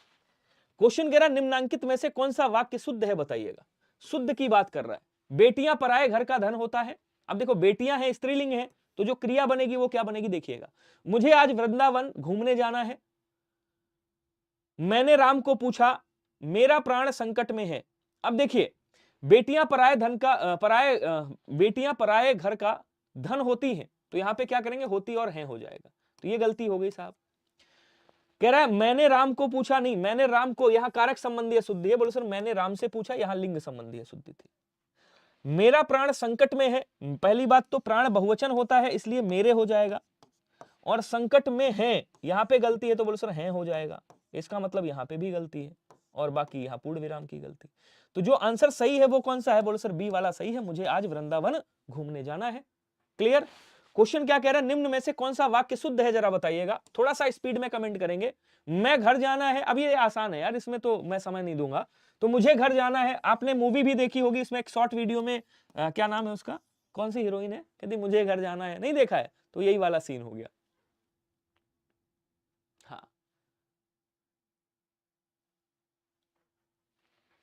क्वेश्चन कह रहा निम्नांकित में से कौन सा वाक्य शुद्ध है, बताइएगा। शुद्ध की बात कर रहा है, बेटियां पराए घर का धन होता है। अब देखो बेटियां हैं, स्त्रीलिंग है, तो जो क्रिया बनेगी वो क्या बनेगी, देखिएगा। मुझे आज वृंदावन घूमने जाना है, मैंने राम को पूछा, मेरा प्राण संकट में है। अब देखिए बेटियां पराए धन का बेटियां पराए घर का धन होती हैं, तो यहां पे क्या करेंगे, होती और हैं हो जाएगा, तो ये गलती हो गई साहब। कह रहा है मैंने राम को पूछा, नहीं, मैंने राम को, यहां कारक संबंधी अशुद्धि है, बोलो सर मैंने राम से पूछा, यहां लिंग संबंधी अशुद्धि थी। मेरा प्राण संकट में है, पहली बात तो प्राण बहुवचन होता है, इसलिए मेरे हो जाएगा, और संकट में है यहां पे गलती है, तो बोलो सर हैं हो जाएगा, इसका मतलब यहां पे भी गलती है, और बाकी यहां पूर्ण विराम की गलती। तो जो आंसर सही है वो कौन सा है, बोलो सर बी वाला सही है, मुझे आज वृंदावन घूमने जाना है। क्लियर। क्वेश्चन क्या कह रहा है, निम्न में से कौन सा वाक्य शुद्ध है, जरा बताइएगा, थोड़ा सा स्पीड में कमेंट करेंगे। मैं घर जाना है, अब ये आसान है यार, इसमें तो मैं समय नहीं दूंगा। तो मुझे घर जाना है, आपने मूवी भी देखी होगी, इसमें एक शॉर्ट वीडियो में क्या नाम है उसका, कौन सी हीरोइन है, कहती मुझे घर जाना है, नहीं देखा है, तो यही वाला सीन हो गया। हाँ,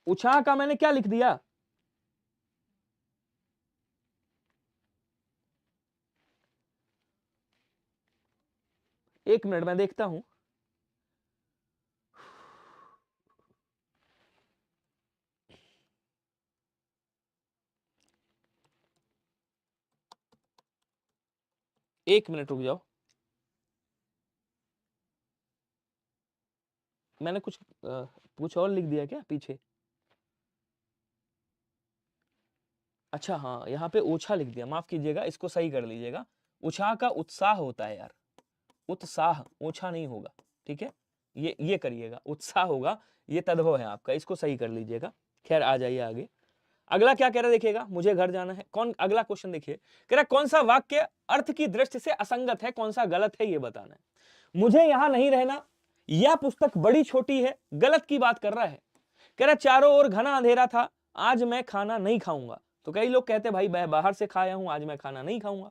उछा का मैंने क्या लिख दिया, एक मिनट मैं देखता हूं। एक मिनट रुक जाओ, मैंने कुछ और लिख दिया क्या पीछे। अच्छा हाँ, यहाँ पे ओछा लिख दिया, माफ कीजिएगा, इसको सही कर लीजिएगा। उछा का उत्साह होता है यार, उत्साह, ओछा नहीं होगा, ठीक है। ये करिएगा, उत्साह होगा, ये तद्भव है आपका, इसको सही कर लीजिएगा। खैर आ जाइए आगे। अगला क्या कह रहा है देखिएगा, मुझे घर जाना है, कौन, अगला क्वेश्चन देखिए, कह रहा कौन सा वाक्य अर्थ की दृष्टि से असंगत है, कौन सा गलत है, ये बताना है। मुझे यहां नहीं रहना, यह पुस्तक बड़ी छोटी है, गलत की बात कर रहा है। कह रहा चारों ओर घना अंधेरा था, आज मैं खाना नहीं खाऊंगा। तो कई लोग कहते हैं भाई मैं बाहर से खाया हूं, आज मैं खाना नहीं खाऊंगा।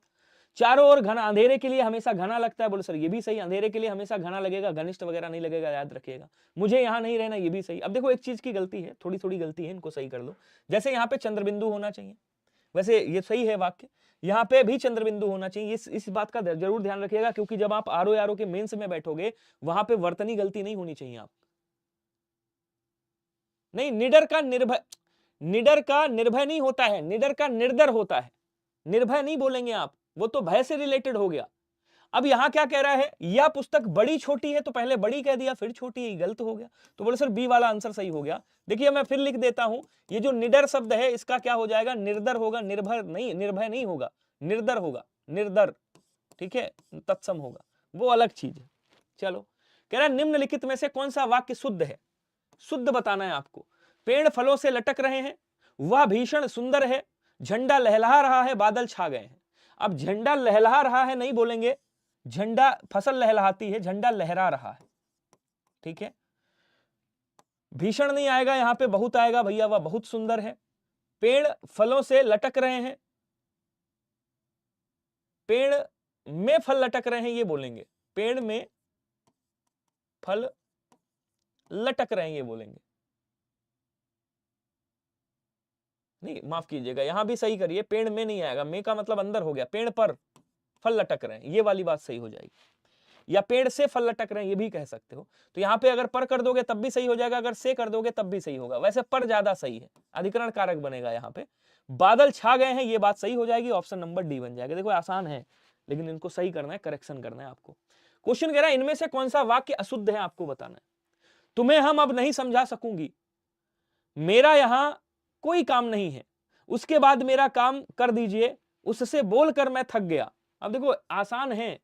चारों ओर घना, अंधेरे के लिए हमेशा घना लगता है, बोले सर ये भी सही, अंधेरे के लिए हमेशा घना लगेगा, घनिष्ठ वगैरह नहीं लगेगा, याद रखिएगा। मुझे यहां नहीं रहना, ये भी सही। अब देखो एक चीज की गलती है, थोड़ी थोड़ी गलती है, इनको सही कर लो। जैसे यहाँ पे चंद्रबिंदु होना चाहिए, वैसे ये सही है वाक्य, यहाँ पे भी चंद्रबिंदु होना चाहिए, इस बात का जरूर ध्यान रखिएगा, क्योंकि जब आप आरो यारो के मेंस में बैठोगे, वहां पे वर्तनी गलती नहीं होनी चाहिए आप। नहीं, निडर का निर्भय नहीं होता है, निडर का निर्दर होता है। निर्भय नहीं बोलेंगे आप, वो तो भय से रिलेटेड हो गया। अब यहां क्या कह रहा है, यह पुस्तक बड़ी छोटी है, तो पहले बड़ी कह दिया फिर छोटी है, गलत हो गया। तो बोले सर बी वाला आंसर सही हो गया। देखिए मैं फिर लिख देता हूं, ये जो निडर शब्द है इसका क्या हो जाएगा, निर्दर होगा, निर्भर नहीं, निर्भय नहीं होगा, निर्दर होगा, निर्दर, ठीक है, तत्सम होगा, वो अलग चीज है। चलो, कह रहा है निम्नलिखित में से कौन सा वाक्य शुद्ध है, शुद्ध बताना है आपको। पेड़ फलों से लटक रहे हैं, वह भीषण सुंदर है, झंडा लहलहा रहा है, बादल छा गए हैं। अब झंडा लहलहा रहा है नहीं बोलेंगे, झंडा, फसल लहलहाती है, झंडा लहरा रहा है, ठीक है। भीषण नहीं आएगा, यहां पे बहुत आएगा भैया, वह बहुत सुंदर है। पेड़ फलों से लटक रहे हैं, पेड़ में फल लटक रहे हैं ये बोलेंगे, पेड़ में फल लटक रहे हैं ये बोलेंगे। नहीं माफ कीजिएगा, यहां भी सही करिए, पेड़ में नहीं आएगा, में का मतलब अंदर हो गया, पेड़ पर फल लटक रहे हैं ये वाली बात सही हो जाएगी, या पेड़ से फल लटक रहे हैं ये भी कह सकते हो। तो यहाँ पे अगर पर कर दोगे तब भी सही हो जाएगा, अगर से कर दोगे तब भी सही होगा, वैसे पर ज्यादा सही है, अधिकरण कारक बनेगा यहाँ पे। बादल छा गए हैं ये बात सही हो जाएगी, ऑप्शन नंबर डी बन जाएगा। देखो आसान है लेकिन इनको सही करना है, करेक्शन करना है आपको। क्वेश्चन कह रहा है इनमें से कौन सा वाक्य अशुद्ध है आपको बताना है। तुम्हें हम अब नहीं समझा सकूंगी, मेरा यहां कोई काम नहीं है, उसके बाद मेरा काम कर दीजिए, उससे बोलकर मैं थक गया। अब देखो आसान है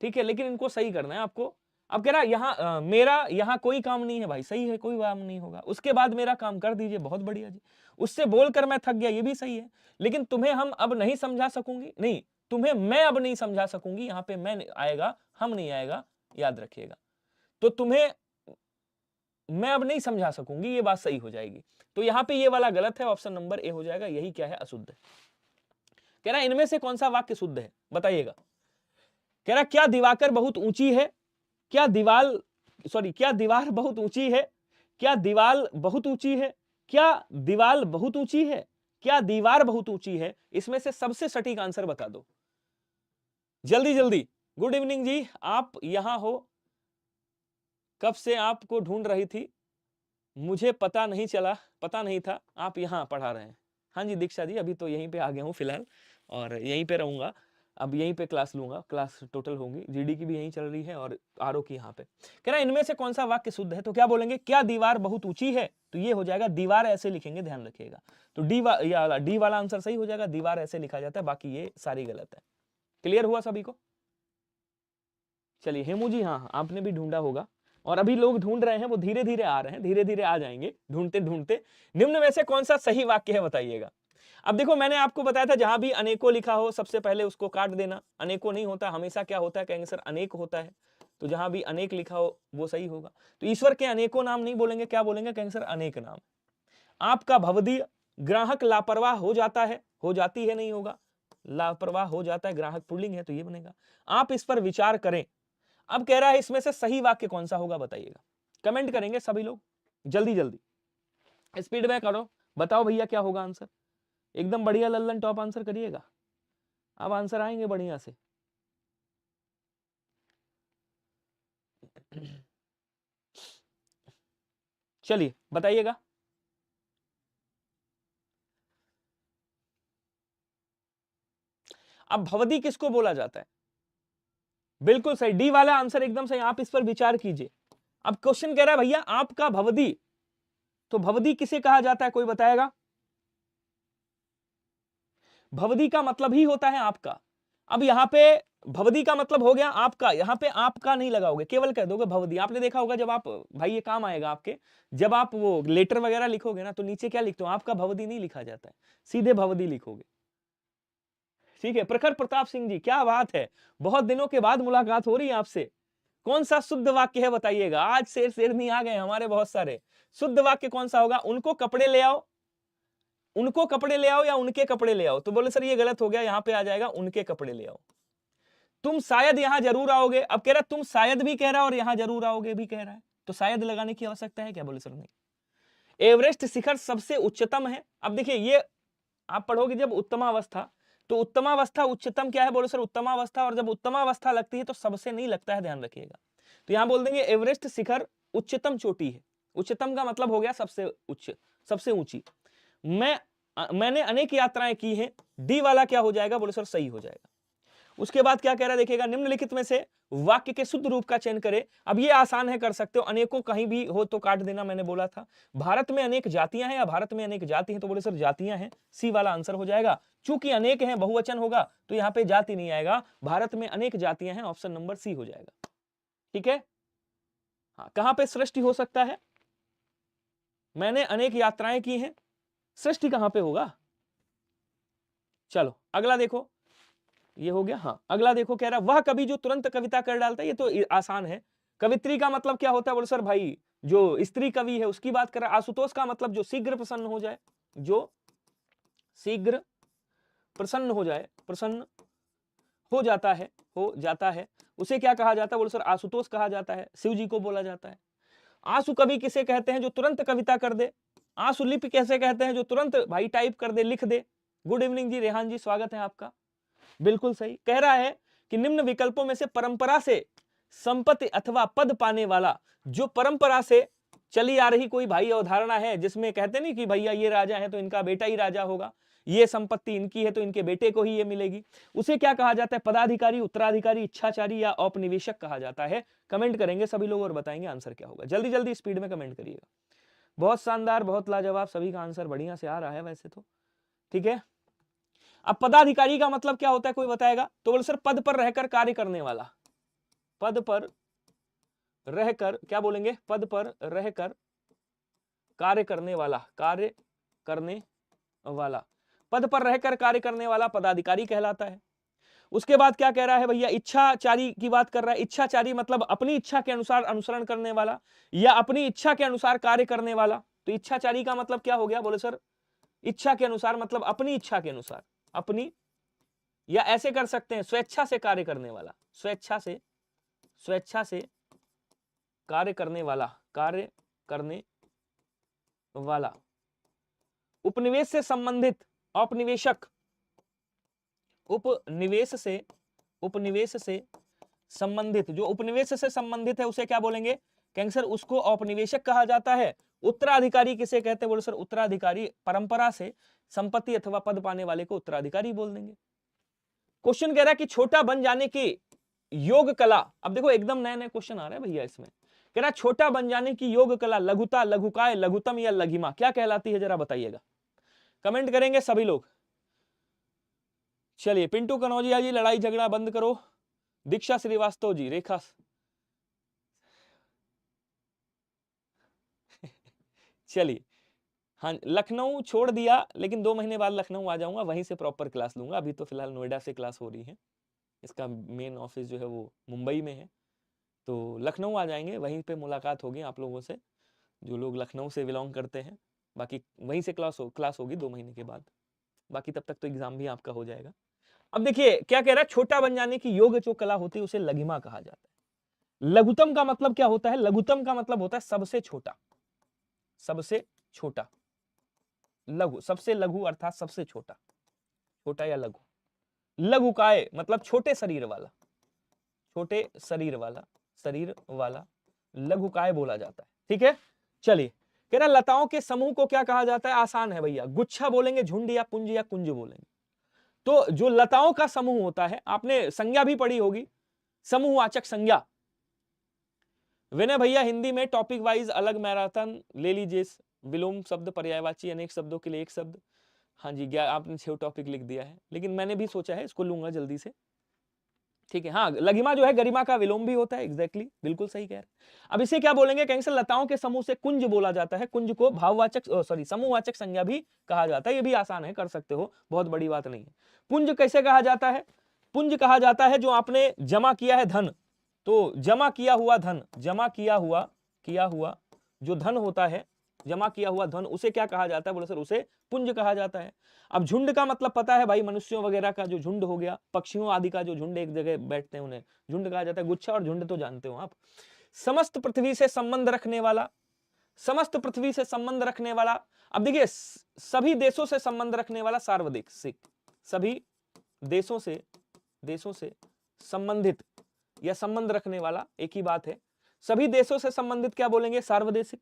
ठीक है, लेकिन इनको सही करना है आपको। अब कह रहा यहां मेरा यहां कोई काम नहीं है, भाई सही है, कोई काम नहीं होगा। उसके बाद मेरा काम कर दीजिए, बहुत बढ़िया जी। उससे बोलकर मैं थक गया, ये भी सही है। लेकिन तुम्हें हम अब नहीं समझा सकूंगी, नहीं तुम्हें मैं अब नहीं समझा सकूंगी, यहां पे मैं आएगा, हम नहीं आएगा, याद रखिएगा। तो तुम्हें मैं अब नहीं समझा सकूंगी ये बात सही हो जाएगी। तो यहां पे ये वाला गलत है, ऑप्शन नंबर ए हो जाएगा। यही क्या है, अशुद्ध है। कह रहा इनमें से कौन सा वाक्य शुद्ध है बताइएगा। कह रहा क्या दिवाकर बहुत ऊंची है, क्या दीवार बहुत ऊंची है, क्या दीवार बहुत ऊंची है, क्या दीवार बहुत ऊंची है, क्या दीवार बहुत ऊंची है। इसमें से सबसे सटीक आंसर बता दो जल्दी जल्दी। गुड इवनिंग जी, आप यहां हो, कब से आपको ढूंढ रही थी, मुझे पता नहीं था आप यहां पढ़ा रहे हैं। हाँ जी दीक्षा जी, अभी तो यहीं पे आ गया हूं फिलहाल, और यहीं पे रहूंगा, अब यहीं पे क्लास लूंगा, क्लास टोटल होगी, जीडी की भी यहीं चल रही है और आरओ की यहाँ पे। कह रहा इनमें से कौन सा वाक्य शुद्ध है, तो क्या बोलेंगे, क्या दीवार बहुत ऊंची है, तो ये हो जाएगा दीवार ऐसे लिखेंगे, ध्यान रखिएगा। तो डी वाला आंसर सही हो जाएगा, दीवार ऐसे लिखा जाता है, बाकी ये सारी गलत है। क्लियर हुआ सभी को। चलिए हेमू जी, हाँ आपने भी ढूंढा होगा, और अभी लोग ढूंढ रहे हैं, वो धीरे धीरे आ रहे हैं, धीरे धीरे आ जाएंगे ढूंढते ढूंढते। निम्न में से कौन सा सही वाक्य है बताइएगा। अब देखो मैंने आपको बताया था जहां भी अनेको लिखा हो सबसे पहले उसको काट देना। अनेको नहीं होता, हमेशा क्या होता है, कहेंगे सर अनेक होता है, तो जहां भी अनेक लिखा हो वो सही होगा। तो ईश्वर के अनेकों नाम नहीं बोलेंगे, क्या बोलेंगे, कहेंगे सर अनेक नाम। आपका भवदीय ग्राहक लापरवाह हो जाता है, हो जाती है नहीं होगा, लापरवाह हो जाता है, ग्राहक पुल्लिंग है तो ये बनेगा। आप इस पर विचार करें। अब कह रहा है इसमें से सही वाक्य कौन सा होगा बताइएगा, कमेंट करेंगे सभी लोग, जल्दी जल्दी स्पीड में करो, बताओ भैया क्या होगा आंसर। एकदम बढ़िया लल्लन टॉप आंसर करिएगा, अब आंसर आएंगे बढ़िया से। चलिए बताइएगा। अब भवदी किसको बोला जाता है, बिल्कुल सही, डी वाला आंसर एकदम सही, आप इस पर विचार कीजिए। अब क्वेश्चन कह रहा है भैया आपका भवदी, तो भवदी किसे कहा जाता है, कोई बताएगा। भवदी का मतलब ही होता है आपका। अब यहां पे भवदी का मतलब हो गया आपका, यहां पे आपका नहीं लगाओगे, केवल कह दोगे भवदी। आपने देखा होगा जब आप, भाई ये काम आएगा आपके, जब आप वो लेटर वगैरह लिखोगे ना तो नीचे क्या लिखते हो, आपका भवदी नहीं लिखा जाता है, सीधे भवदी लिखोगे। ठीक है, प्रखर प्रताप सिंह जी क्या बात है, बहुत दिनों के बाद मुलाकात हो रही है आपसे। कौन सा शुद्ध वाक्य है बताइएगा, आज शेर शेरनी आ गए हमारे बहुत सारे। शुद्ध वाक्य कौन सा होगा, उनको कपड़े ले आओ, उनको कपड़े ले आओ या उनके कपड़े ले आओ, तो बोले सर ये गलत हो गया, यहां पे आ जाएगा उनके कपड़े ले आओ। तुम शायद यहां जरूर आओगे, अब कह रहा तुम शायद भी कह रहा है और यहां जरूर आओगे भी कह रहा है, तो शायद लगाने की आवश्यकता है क्या, बोले सर नहीं। एवरेस्ट शिखर सबसे उच्चतम है। अब देखिए ये आप पढ़ोगे जब उत्तमावस्था, तो उत्तमावस्था उच्चतम क्या है, बोले सर उत्तमावस्था, और जब उत्तमावस्था लगती है तो सबसे नहीं लगता है, ध्यान रखिएगा। तो यहां बोल देंगे एवरेस्ट शिखर उच्चतम चोटी है, उच्चतम का मतलब हो गया सबसे उच्च, सबसे ऊंची। मैंने अनेक यात्राएं की हैं, डी वाला क्या हो जाएगा, बोले सर सही हो जाएगा। उसके बाद क्या कह रहा है देखिएगा, निम्नलिखित में से वाक्य के शुद्ध रूप का चयन करें। अब ये आसान है, कर सकते हो, अनेकों कहीं भी हो तो काट देना, मैंने बोला था। भारत में अनेक जातियां हैं या भारत में अनेक जाति हैं, तो बोले सर जातियां हैं, सी वाला आंसर हो जाएगा। चूंकि अनेक हैं बहुवचन होगा तो यहाँ पे जाति नहीं आएगा, भारत में अनेक जातियां हैं, ऑप्शन नंबर सी हो जाएगा। ठीक है, हाँ कहां पे सृष्टि हो सकता है, मैंने अनेक यात्राएं की हैं, सृष्टि कहां पे होगा। चलो अगला देखो, ये हो गया। हाँ अगला देखो, कह रहा वह कवि जो तुरंत कविता कर डालता है, ये तो आसान है। कवित्री का मतलब क्या होता है, बोले सर भाई जो स्त्री कवि है उसकी बात कर रहा है। आशुतोष का मतलब जो शीघ्र प्रसन्न हो जाए, जो शीघ्र प्रसन्न हो जाए, प्रसन्न हो जाता है, हो जाता है, उसे क्या कहा जाता है? बोलो सर आशुतोष कहा जाता है, शिव जी को बोला जाता है। आंसू कवि किसे कहते हैं? जो तुरंत कविता कर दे। आंसू लिपि कैसे कहते हैं? जो तुरंत भाई टाइप कर दे, लिख दे। गुड इवनिंग जी, रेहान जी स्वागत है आपका। बिल्कुल सही कह रहा है कि निम्न विकल्पों में से परंपरा से संपत्ति अथवा पद पाने वाला, जो परंपरा से चली आ रही कोई भाई अवधारणा है, जिसमें कहते नहीं कि भैया ये राजा है तो इनका बेटा ही राजा होगा, ये संपत्ति इनकी है तो इनके बेटे को ही ये मिलेगी, उसे क्या कहा जाता है? पदाधिकारी, उत्तराधिकारी, इच्छाचारी या औपनिवेशक कहा जाता है। कमेंट करेंगे सभी लोग और बताएंगे आंसर क्या होगा। जल्दी जल्दी स्पीड में कमेंट करिएगा। बहुत शानदार, बहुत लाजवाब, सभी का आंसर बढ़िया से आ रहा है वैसे तो। ठीक है, अब पदाधिकारी का मतलब क्या होता है, कोई बताएगा? तो बोले सर पद पर रहकर कार्य करने वाला। पद पर रहकर, क्या बोलेंगे? पद पर रहकर कार्य करने वाला, कार्य करने वाला, पद पर रहकर कार्य करने वाला पदाधिकारी कहलाता है। उसके बाद क्या कह रहा है भैया? इच्छाचारी की बात कर रहा है। इच्छाचारी मतलब अपनी इच्छा के अनुसार अनुसरण करने वाला या अपनी इच्छा के अनुसार कार्य करने वाला। तो इच्छाचारी का मतलब क्या हो गया? बोले सर इच्छा के अनुसार मतलब अपनी इच्छा के अनुसार, अपनी, या ऐसे कर सकते हैं स्वेच्छा से कार्य करने वाला, स्वेच्छा से कार्य करने वाला, कार्य करने वाला। उपनिवेश से संबंधित औपनिवेशक, उपनिवेश से संबंधित, जो उपनिवेश से संबंधित है उसे क्या बोलेंगे? कहेंगे सर उसको औपनिवेशक कहा जाता है। उत्तराधिकारी किसे कहते हैं? बोले सर उत्तराधिकारी परंपरा से संपत्ति अथवा पद पाने वाले को उत्तराधिकारी बोल देंगे। क्वेश्चन कह रहा है कि छोटा बन जाने की योग कला, अब देखो एकदम नए नए क्वेश्चन आ रहे हैं भैया इसमें। कह रहा छोटा बन जाने की योग कला लघुता, लघुकाय, लघुतम या लघिमा क्या कहलाती है? जरा बताइएगा, कमेंट करेंगे सभी लोग। चलिए पिंटू कनौजिया जी लड़ाई झगड़ा बंद करो। दीक्षा श्रीवास्तव जी, रेखा चलिए हाँ, लखनऊ छोड़ दिया लेकिन 2 महीने बाद लखनऊ आ जाऊंगा, वहीं से प्रॉपर क्लास लूंगा। अभी तो फिलहाल नोएडा से क्लास हो रही है, इसका मेन ऑफिस जो है वो मुंबई में है, तो लखनऊ आ जाएंगे, वहीं पे मुलाकात होगी आप लोगों से जो लोग लखनऊ से बिलोंग करते हैं। बाकी वहीं से क्लास होगी 2 महीने के बाद। बाकी तब तक तो एग्जाम भी आपका हो जाएगा। अब देखिए क्या कह रहा है? छोटा बन जाने की योग जो कला होती है उसे लघिमा कहा जाता है। लघुतम का मतलब क्या होता है? लघुतम का मतलब होता है सबसे छोटा, सबसे छोटा। लघु, सबसे लघु अर्थात सबसे छोटा, छोटा या लघु। लघुकाय मतलब छोटे शरीर वाला, छोटे शरीर वाला लघुकाय बोला जाता है। ठीक है, चलिए कह रहा लताओं के समूह को क्या कहा जाता है? आसान है भैया, गुच्छा बोलेंगे, झुंड या पुंज या कुंज बोलेंगे। तो जो लताओं का समूह होता है, आपने संज्ञा भी पढ़ी होगी, समूहवाचक संज्ञा। विनय भैया हिंदी में टॉपिक वाइज अलग मैराथन ले लीजिए, विलोम शब्द, पर्यायवाची, अनेक शब्दों के लिए एक शब्द। हाँ जी, आपने 6 टॉपिक लिख दिया है, लेकिन मैंने भी सोचा है इसको लूंगा जल्दी से। ठीक है, हाँ लघिमा जो है गरिमा का विलोम भी होता है, एग्जैक्टली बिल्कुल सही कह रहे हैं। अब इसे क्या बोलेंगे? कहेंगे सर लताओं के समूह से कुंज बोला जाता है। कुंज को भाववाचक समूहवाचक संज्ञा भी कहा जाता है। ये भी आसान है, कर सकते हो, बहुत बड़ी बात नहीं है। पुंज कैसे कहा जाता है? पुंज कहा जाता है जो आपने जमा किया है धन, तो जमा किया हुआ धन, जमा किया हुआ जो धन होता है, जमा किया हुआ धन, उसे क्या कहा जाता है? बोले सर उसे पुंज कहा जाता है। अब झुंड का मतलब पता है भाई, मनुष्यों वगैरह का जो झुंड हो गया, पक्षियों आदि का जो झुंड एक जगह बैठते हैं उन्हें झुंड कहा जाता है। गुच्छा और झुंड तो जानते हो आप। समस्त पृथ्वी से संबंध रखने वाला, समस्त पृथ्वी से संबंध रखने वाला। अब देखिए सभी देशों से संबंध रखने वाला सार्वदेशिक, सभी देशों से संबंधित या संबंध रखने वाला एक ही बात है। सभी देशों से संबंधित क्या बोलेंगे? सार्वदेशिक।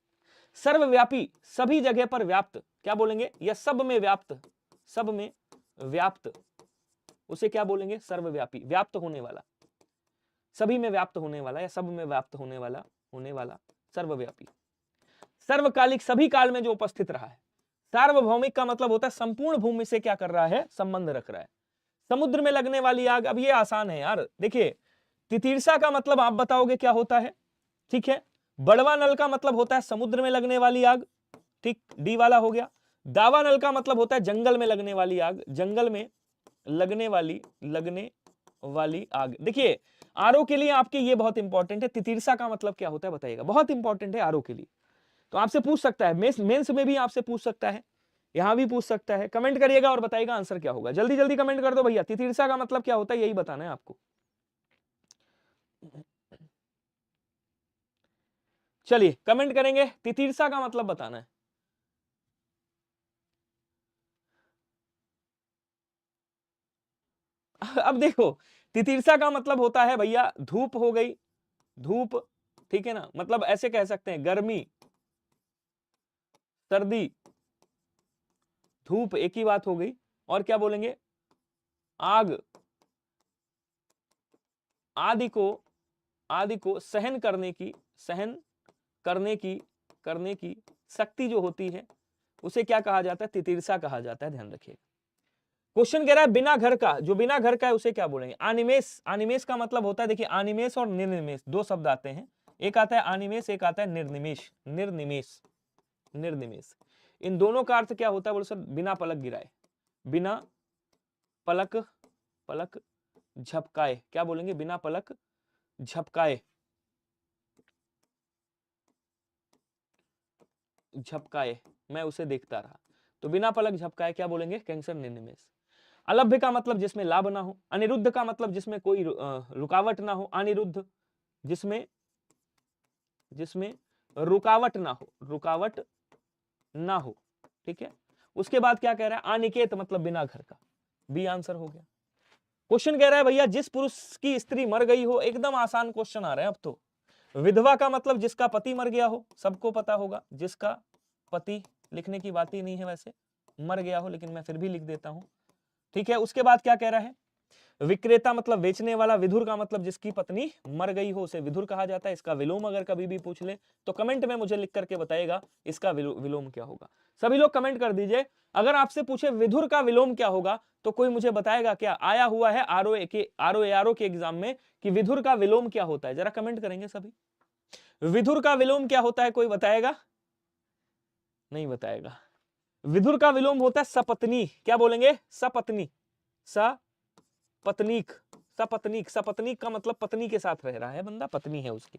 सर्वव्यापी, सभी जगह पर व्याप्त, क्या बोलेंगे? या सब में व्याप्त, सब में व्याप्त, उसे क्या बोलेंगे? सर्वव्यापी, व्याप्त होने वाला, सभी में व्याप्त होने वाला या सब में व्याप्त होने वाला सर्वव्यापी। सर्वकालिक, सभी काल में जो उपस्थित रहा है। सार्वभौमिक का मतलब होता है संपूर्ण भूमि से क्या कर रहा है? संबंध रख रहा है। समुद्र में लगने वाली आग, अब ये आसान है यार, देखिए तितीर्षा का मतलब आप बताओगे क्या होता है? ठीक है, बड़वा नल का मतलब होता है समुद्र में लगने वाली आग, ठीक, डी वाला हो गया। दावा नल का मतलब होता है जंगल में लगने वाली आग, जंगल में लगने वाली आग। देखिए आरओ के लिए आपके ये बहुत इंपॉर्टेंट है, तितीर्षा का मतलब क्या होता है बताइएगा, बहुत इंपॉर्टेंट है आरओ के लिए। तो आपसे पूछ सकता है, मेंस में भी आपसे पूछ सकता है यहां भी पूछ सकता है। कमेंट करिएगा और बताइएगा आंसर क्या होगा, जल्दी जल्दी कमेंट कर दो भैया। तितीर्षा का मतलब क्या होता है, यही बताना है आपको। चलिए कमेंट करेंगे, तितीर्षा का मतलब बताना है। अब देखो, तितीर्षा का मतलब होता है भैया धूप हो गई, धूप, ठीक है ना, मतलब ऐसे कह सकते हैं गर्मी, सर्दी, धूप एक ही बात हो गई। और क्या बोलेंगे, आग, आदि को सहन करने की, सहन करने की शक्ति जो होती है उसे क्या कहा जाता है, तितीर्षा कहा जाता है, ध्यान रखिएगा। क्वेश्चन कह रहा है बिना घर का, जो बिना घर का है उसे क्या बोलेंगे, आनिमेष। आनिमेष का मतलब होता है, देखिए आनिमेष और निर्निमेष दो शब्द आते हैं, एक आता है आनिमेष, एक आता है निर्निमेष। निर्निमेष, निर्निमेष, इन दोनों का अर्थ क्या होता है बोलो सर, बिना पलक गिराए, बिना पलक, पलक झपकाए, क्या बोलेंगे, बिना पलक झपकाए, झपकाए, मैं उसे देखता रहा, तो बिना पलक झपकाए क्या बोलेंगे, कैंसर निर्निमेष। अलभ्य का मतलब जिसमें लाभ ना हो, अनिरुद्ध का मतलब जिसमें कोई रुकावट ना हो, अनिरुद्ध जिसमें, जिसमें रुकावट ना हो, रुकावट ना हो, ठीक है। उसके बाद क्या कह रहा है, अनिकेत मतलब बिना घर का, बी आंसर हो गया। क्वेश्चन कह रहा है भैया जिस पुरुष की स्त्री मर गई हो, एकदम आसान क्वेश्चन आ रहे हैं अब तो। विधवा का मतलब जिसका पति मर गया हो, सबको पता होगा, जिसका पति, लिखने की बात ही नहीं है वैसे, मर गया हो, लेकिन मैं फिर भी लिख देता हूं, ठीक है। उसके बाद क्या कह रहा है, विक्रेता मतलब बेचने वाला, विधुर का मतलब जिसकी पत्नी मर गई हो उसे विधुर कहा जाता है। इसका विलोम अगर कभी भी पूछ ले तो कमेंट में मुझे लिख करके बताइएगा इसका विलोम क्या होगा। सभी लोग कमेंट कर दीजिए, अगर आपसे पूछे विधुर का विलोम क्या होगा तो कोई मुझे बताएगा क्या, आया हुआ है आरओ के एग्जाम में कि विधुर का विलोम क्या होता है, जरा कमेंट करेंगे सभी। विधुर का विलोम क्या होता है, कोई बताएगा, नहीं बताएगा। विधुर का विलोम होता है सपत्नी, क्या बोलेंगे, सपत्नी, सपत्नीक, सपत्नीक, सपत्नीक का मतलब पत्नी के साथ रह रहा है बंदा, पत्नी है उसकी।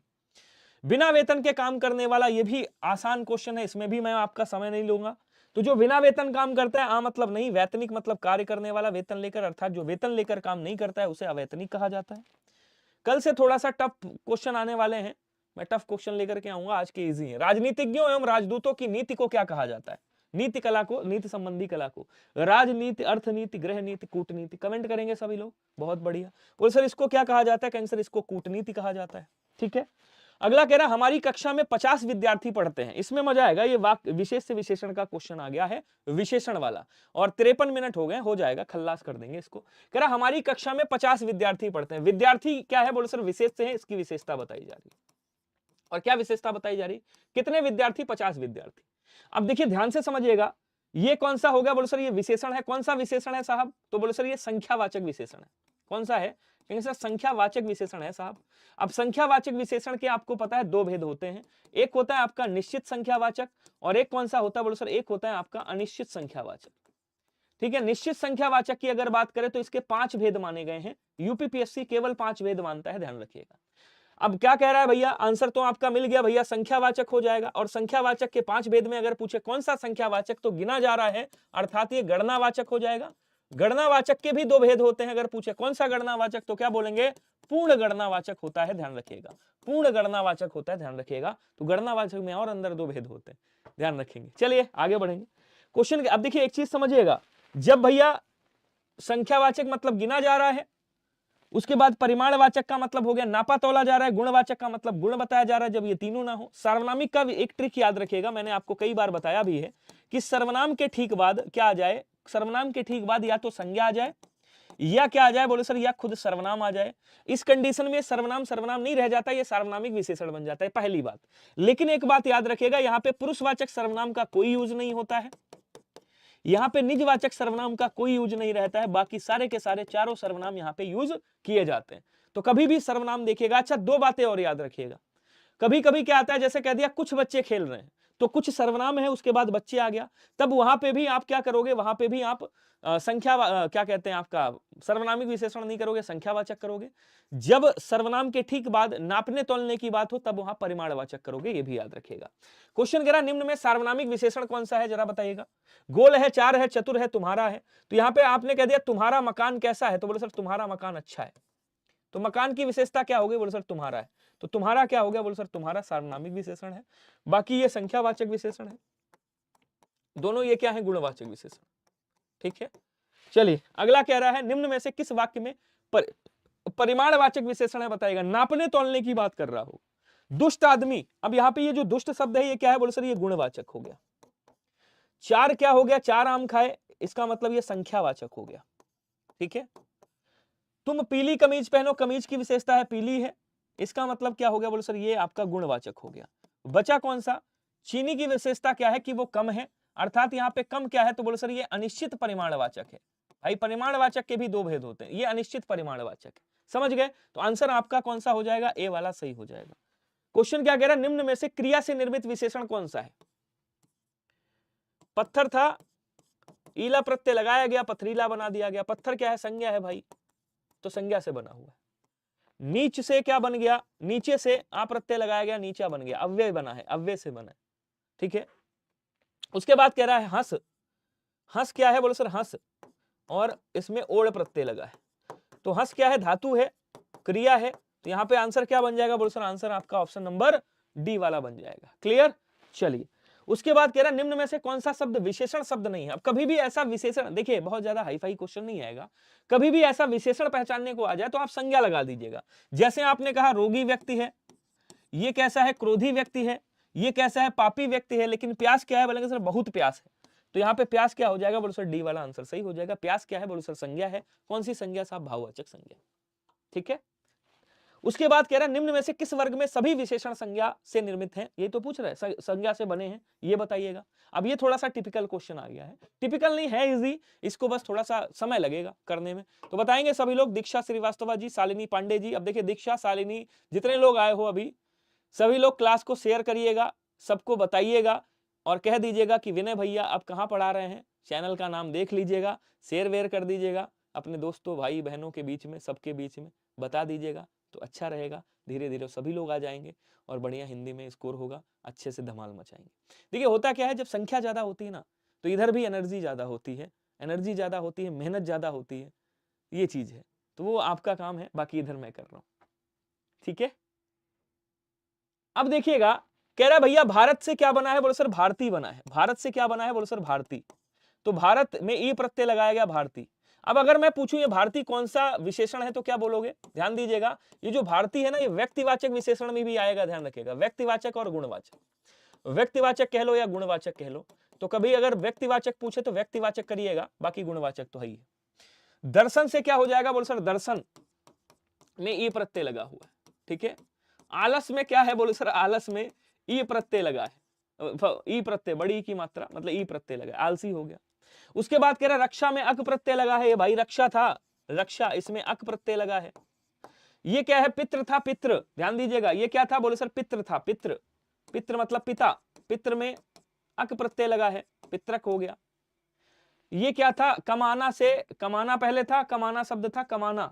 बिना वेतन के काम करने वाला, ये भी आसान क्वेश्चन है, इसमें भी मैं आपका समय नहीं लूंगा। तो जो बिना वेतन काम करता है, मतलब नहीं, वैतनिक मतलब कार्य करने वाला वेतन लेकर, अर्थात जो वेतन लेकर काम नहीं करता है उसे अवैतनिक कहा जाता है। कल से थोड़ा सा टफ क्वेश्चन आने वाले हैं, मैं टफ क्वेश्चन लेकर के आऊंगा, आज के इजी है। राजनीतिज्ञों एवं राजदूतों की नीति को क्या कहा जाता है, नीति कला को, नीति संबंधी कला को, राजनीति, अर्थनीति, गृह नीति, कूटनीति। कमेंट करेंगे सभी लोग, बहुत बढ़िया। बोल सर इसको क्या कहा जाता है, कैंसर इसको कूटनीति कहा जाता है, ठीक है। अगला कह रहा हमारी कक्षा में 50 विद्यार्थी पढ़ते हैं, इसमें मजा आएगा, ये वाक्य विशेष से विशेषण का क्वेश्चन आ गया है, विशेषण वाला, और 53 मिनट हो गए, हो जाएगा, खल्लास कर देंगे इसको। कह रहा हमारी कक्षा में 50 विद्यार्थी पढ़ते हैं, विद्यार्थी क्या है बोले सर, विशेष से है, इसकी विशेषता बताई जा रही है। और क्या विशेषता बताई जा रही, कितने विद्यार्थी, 50 विद्यार्थी। अब देखिए ध्यान से समझिएगा, ये कौन सा हो गया बोले सर, ये विशेषण है, कौन सा विशेषण है साहब, तो बोले सर ये संख्यावाचक विशेषण है। कौन सा है, सर संख्यावाचक विशेषण है साहब। अब संख्यावाचक विशेषण के आपको पता है दो भेद होते हैं, एक होता है आपका निश्चित संख्यावाचक, और एक कौन सा होता है बोले सर, एक होता है आपका अनिश्चित संख्यावाचक, ठीक है। निश्चित संख्यावाचक की अगर बात करें तो इसके 5 भेद माने गए हैं, यूपीपीएससी केवल 5 भेद मानता है, ध्यान रखिएगा। अब क्या कह रहा है भैया, आंसर तो आपका मिल गया भैया, संख्यावाचक हो जाएगा। और संख्यावाचक के 5 भेद में अगर पूछे कौन सा संख्यावाचक, तो गिना जा रहा है, अर्थात ये गणनावाचक हो जाएगा। गणनावाचक के भी 2 भेद होते हैं, अगर पूछे कौन सा गणनावाचक, तो क्या बोलेंगे, पूर्ण गणनावाचक होता है, ध्यान रखिएगा, पूर्ण गणनावाचक होता है, ध्यान रखिएगा। तो गणनावाचक में और अंदर 2 भेद होते हैं, ध्यान रखेंगे। चलिए आगे बढ़ेंगे क्वेश्चन। अब देखिए एक चीज समझिएगा, जब भैया संख्यावाचक मतलब गिना जा रहा है, उसके बाद परिमाणवाचक का मतलब हो गया नापा तोला जा रहा है, गुणवाचक का मतलब गुण बताया जा रहा है, जब ये तीनों ना हो। सार्वनामिक का भी एक ट्रिक याद रखिएगा, मैंने आपको कई बार बताया भी है कि सर्वनाम के ठीक बाद क्या आ जाए, सर्वनाम के ठीक बाद या तो संज्ञा आ जाए, या क्या आ जाए बोले सर, या खुद सर्वनाम आ जाए। इस कंडीशन में सर्वनाम सर्वनाम नहीं रह जाता, ये सार्वनामिक विशेषण बन जाता है, पहली बात। लेकिन एक बात याद रखिएगा, यहाँ पे पुरुषवाचक सर्वनाम का कोई यूज नहीं होता है, यहाँ पे निजवाचक सर्वनाम का कोई यूज नहीं रहता है, बाकी सारे के सारे चारों सर्वनाम यहाँ पे यूज किए जाते हैं। तो कभी भी सर्वनाम देखिएगा। अच्छा 2 बातें और याद रखिएगा, कभी कभी क्या आता है, जैसे कह दिया कुछ बच्चे खेल रहे हैं, तो कुछ सर्वनाम है, उसके बाद बच्चे आ गया, तब वहां पे भी आप क्या करोगे, वहां पे भी आप क्या कहते हैं आपका सर्वनामिक विशेषण नहीं करोगे, संख्यावाचक करोगे। जब सर्वनाम के ठीक बाद नापने तोलने की बात हो तब वहां परिमाणवाचक करोगे, ये भी याद रखिएगा। क्वेश्चन कह रहा निम्न में सार्वनामिक विशेषण कौन सा है, जरा बताइएगा। गोल है, चार है, चतुर है, तुम्हारा है। तो यहाँ पे आपने कह दिया तुम्हारा मकान कैसा है, तो बोले सर तुम्हारा मकान अच्छा है। तो मकान की विशेषता क्या होगी, बोले सर तुम्हारा है। तो तुम्हारा क्या हो गया, बोले सर तुम्हारा सार्वनामिक विशेषण है। बाकी ये संख्यावाचक विशेषण है, दोनों ये क्या है, गुणवाचक विशेषण। ठीक है, चलिए अगला कह रहा है निम्न में से किस वाक्य में परिमाणवाचक विशेषण है, बताइएगा। नापने तोलने की बात कर रहा हो। दुष्ट आदमी, अब यहाँ पे ये जो दुष्ट शब्द है ये क्या है, बोले सर ये गुणवाचक हो गया। चार क्या हो गया, चार आम खाए, इसका मतलब ये संख्यावाचक हो गया। ठीक है, तुम पीली कमीज पहनो, कमीज की विशेषता है पीली है, इसका मतलब क्या हो गया, बोले सर ये आपका गुणवाचक हो गया। बचा कौन सा, चीनी की विशेषता क्या है कि वो कम है, अर्थात यहाँ पे कम क्या है, तो बोले सर ये अनिश्चित परिमाणवाचक है। भाई परिमाणवाचक के भी दो भेद होते हैं, ये अनिश्चित परिमाणवाचक है, समझ गए। तो आंसर आपका कौन सा हो जाएगा, ए वाला सही हो जाएगा। क्वेश्चन क्या कह रहा है, निम्न में से क्रिया से निर्मित विशेषण कौन सा है। पत्थर था, ईला प्रत्यय लगाया गया, पथरीला बना दिया गया। पत्थर क्या है, संज्ञा है भाई, तो संज्ञा से बना हुआ है। नीच से क्या बन गया, नीचे से आ प्रत्यय लगाया गया, नीचा बन गया, अव्यय बना है, अव्यय से बना है। ठीक है, उसके बाद कह रहा है हंस, हंस क्या है, बोलो सर हंस, और इसमें ओड़ प्रत्यय लगा है। तो हंस क्या है, धातु है, क्रिया है, तो यहां पे आंसर क्या बन जाएगा, बोलो सर आंसर आपका ऑप्शन नंबर डी वाला बन जाएगा। क्लियर, चलिए उसके बाद कह रहा है निम्न में से कौन सा शब्द विशेषण शब्द नहीं है। अब कभी भी ऐसा विशेषण, देखिए बहुत ज्यादा हाईफाई क्वेश्चन नहीं आएगा, कभी भी ऐसा विशेषण पहचानने को आ जाए तो आप संज्ञा लगा दीजिएगा। जैसे आपने कहा रोगी व्यक्ति है, ये कैसा है, क्रोधी व्यक्ति है, ये कैसा है, पापी व्यक्ति है, लेकिन प्यास क्या है, बोलेंगे सर बहुत प्यास है। तो यहाँ पे प्यास क्या हो जाएगा, बोलो सर डी वाला आंसर सही हो जाएगा। प्यास क्या है, बोलो सर संज्ञा है। कौन सी संज्ञा साहब, भाववाचक संज्ञा। ठीक है, उसके बाद कह रहा है निम्न में से किस वर्ग में सभी विशेषण संज्ञा से निर्मित हैं। ये तो पूछ रहा है संज्ञा से बने हैं, ये बताइएगा। अब ये थोड़ा सा टिपिकल क्वेश्चन आ गया है, टिपिकल नहीं है, इजी, इसको बस थोड़ा सा समय लगेगा करने में। तो बताएंगे सभी लोग, दीक्षा श्रीवास्तव जी, शालिनी पांडे जी। अब देखिए दीक्षा, शालिनी, जितने लोग आए हो अभी, सभी लोग क्लास को शेयर करिएगा, सबको बताइएगा और कह दीजिएगा कि विनय भैया आप कहाँ पढ़ा रहे हैं, चैनल का नाम देख लीजिएगा, शेयर वेयर कर दीजिएगा अपने दोस्तों भाई बहनों के बीच में, सबके बीच में बता दीजिएगा, तो अच्छा रहेगा। धीरे धीरे सभी लोग आ जाएंगे और बढ़िया हिंदी में स्कोर होगा, अच्छे से धमाल मचाएंगे। देखिए होता क्या है, जब संख्या ज्यादा होती है ना तो इधर भी एनर्जी ज्यादा होती है, एनर्जी ज्यादा होती है, मेहनत ज्यादा होती है, ये चीज है। तो वो आपका काम है, बाकी इधर मैं कर रहा हूं। ठीक है, अब देखिएगा, कह रहा है भैया भारत से क्या बना है, बोलो सर भारती बना है। भारत से क्या बना है, बोलो सर भारती। तो भारत में ई प्रत्यय लगाया गया, भारती। अब अगर मैं पूछूं ये भारती कौन सा विशेषण है तो क्या बोलोगे, ध्यान दीजिएगा। ये जो भारती है ना, ये व्यक्तिवाचक विशेषण में भी आएगा, ध्यान रखिएगा। व्यक्तिवाचक और गुणवाचक, व्यक्तिवाचक कह लो या गुणवाचक कह लो। तो कभी अगर व्यक्तिवाचक पूछे तो व्यक्तिवाचक करिएगा, बाकी गुणवाचक तो है ही। दर्शन से क्या हो जाएगा, बोलो सर दर्शन में ई प्रत्यय लगा हुआ है। ठीक है, आलस में क्या है, बोलो सर आलस में ई प्रत्यय लगा है, ई प्रत्यय बड़ी की मात्रा मतलब ई प्रत्यय लगा, आलसी हो गया। उसके बाद कह रहा रक्षा में अक प्रत्यय लगा है, ये भाई रक्षा था, रक्षा, इसमें अक प्रत्यय लगा है। ये क्या है, पितृ था, पितृ, ध्यान दीजिएगा, ये क्या था, बोले सर पितृ था, पितृ, पितृ मतलब पिता, पितृ में अक प्रत्यय लगा है, पितृक हो गया। ये क्या था, कमाना से, कमाना पहले था, कमाना शब्द था, कमाना,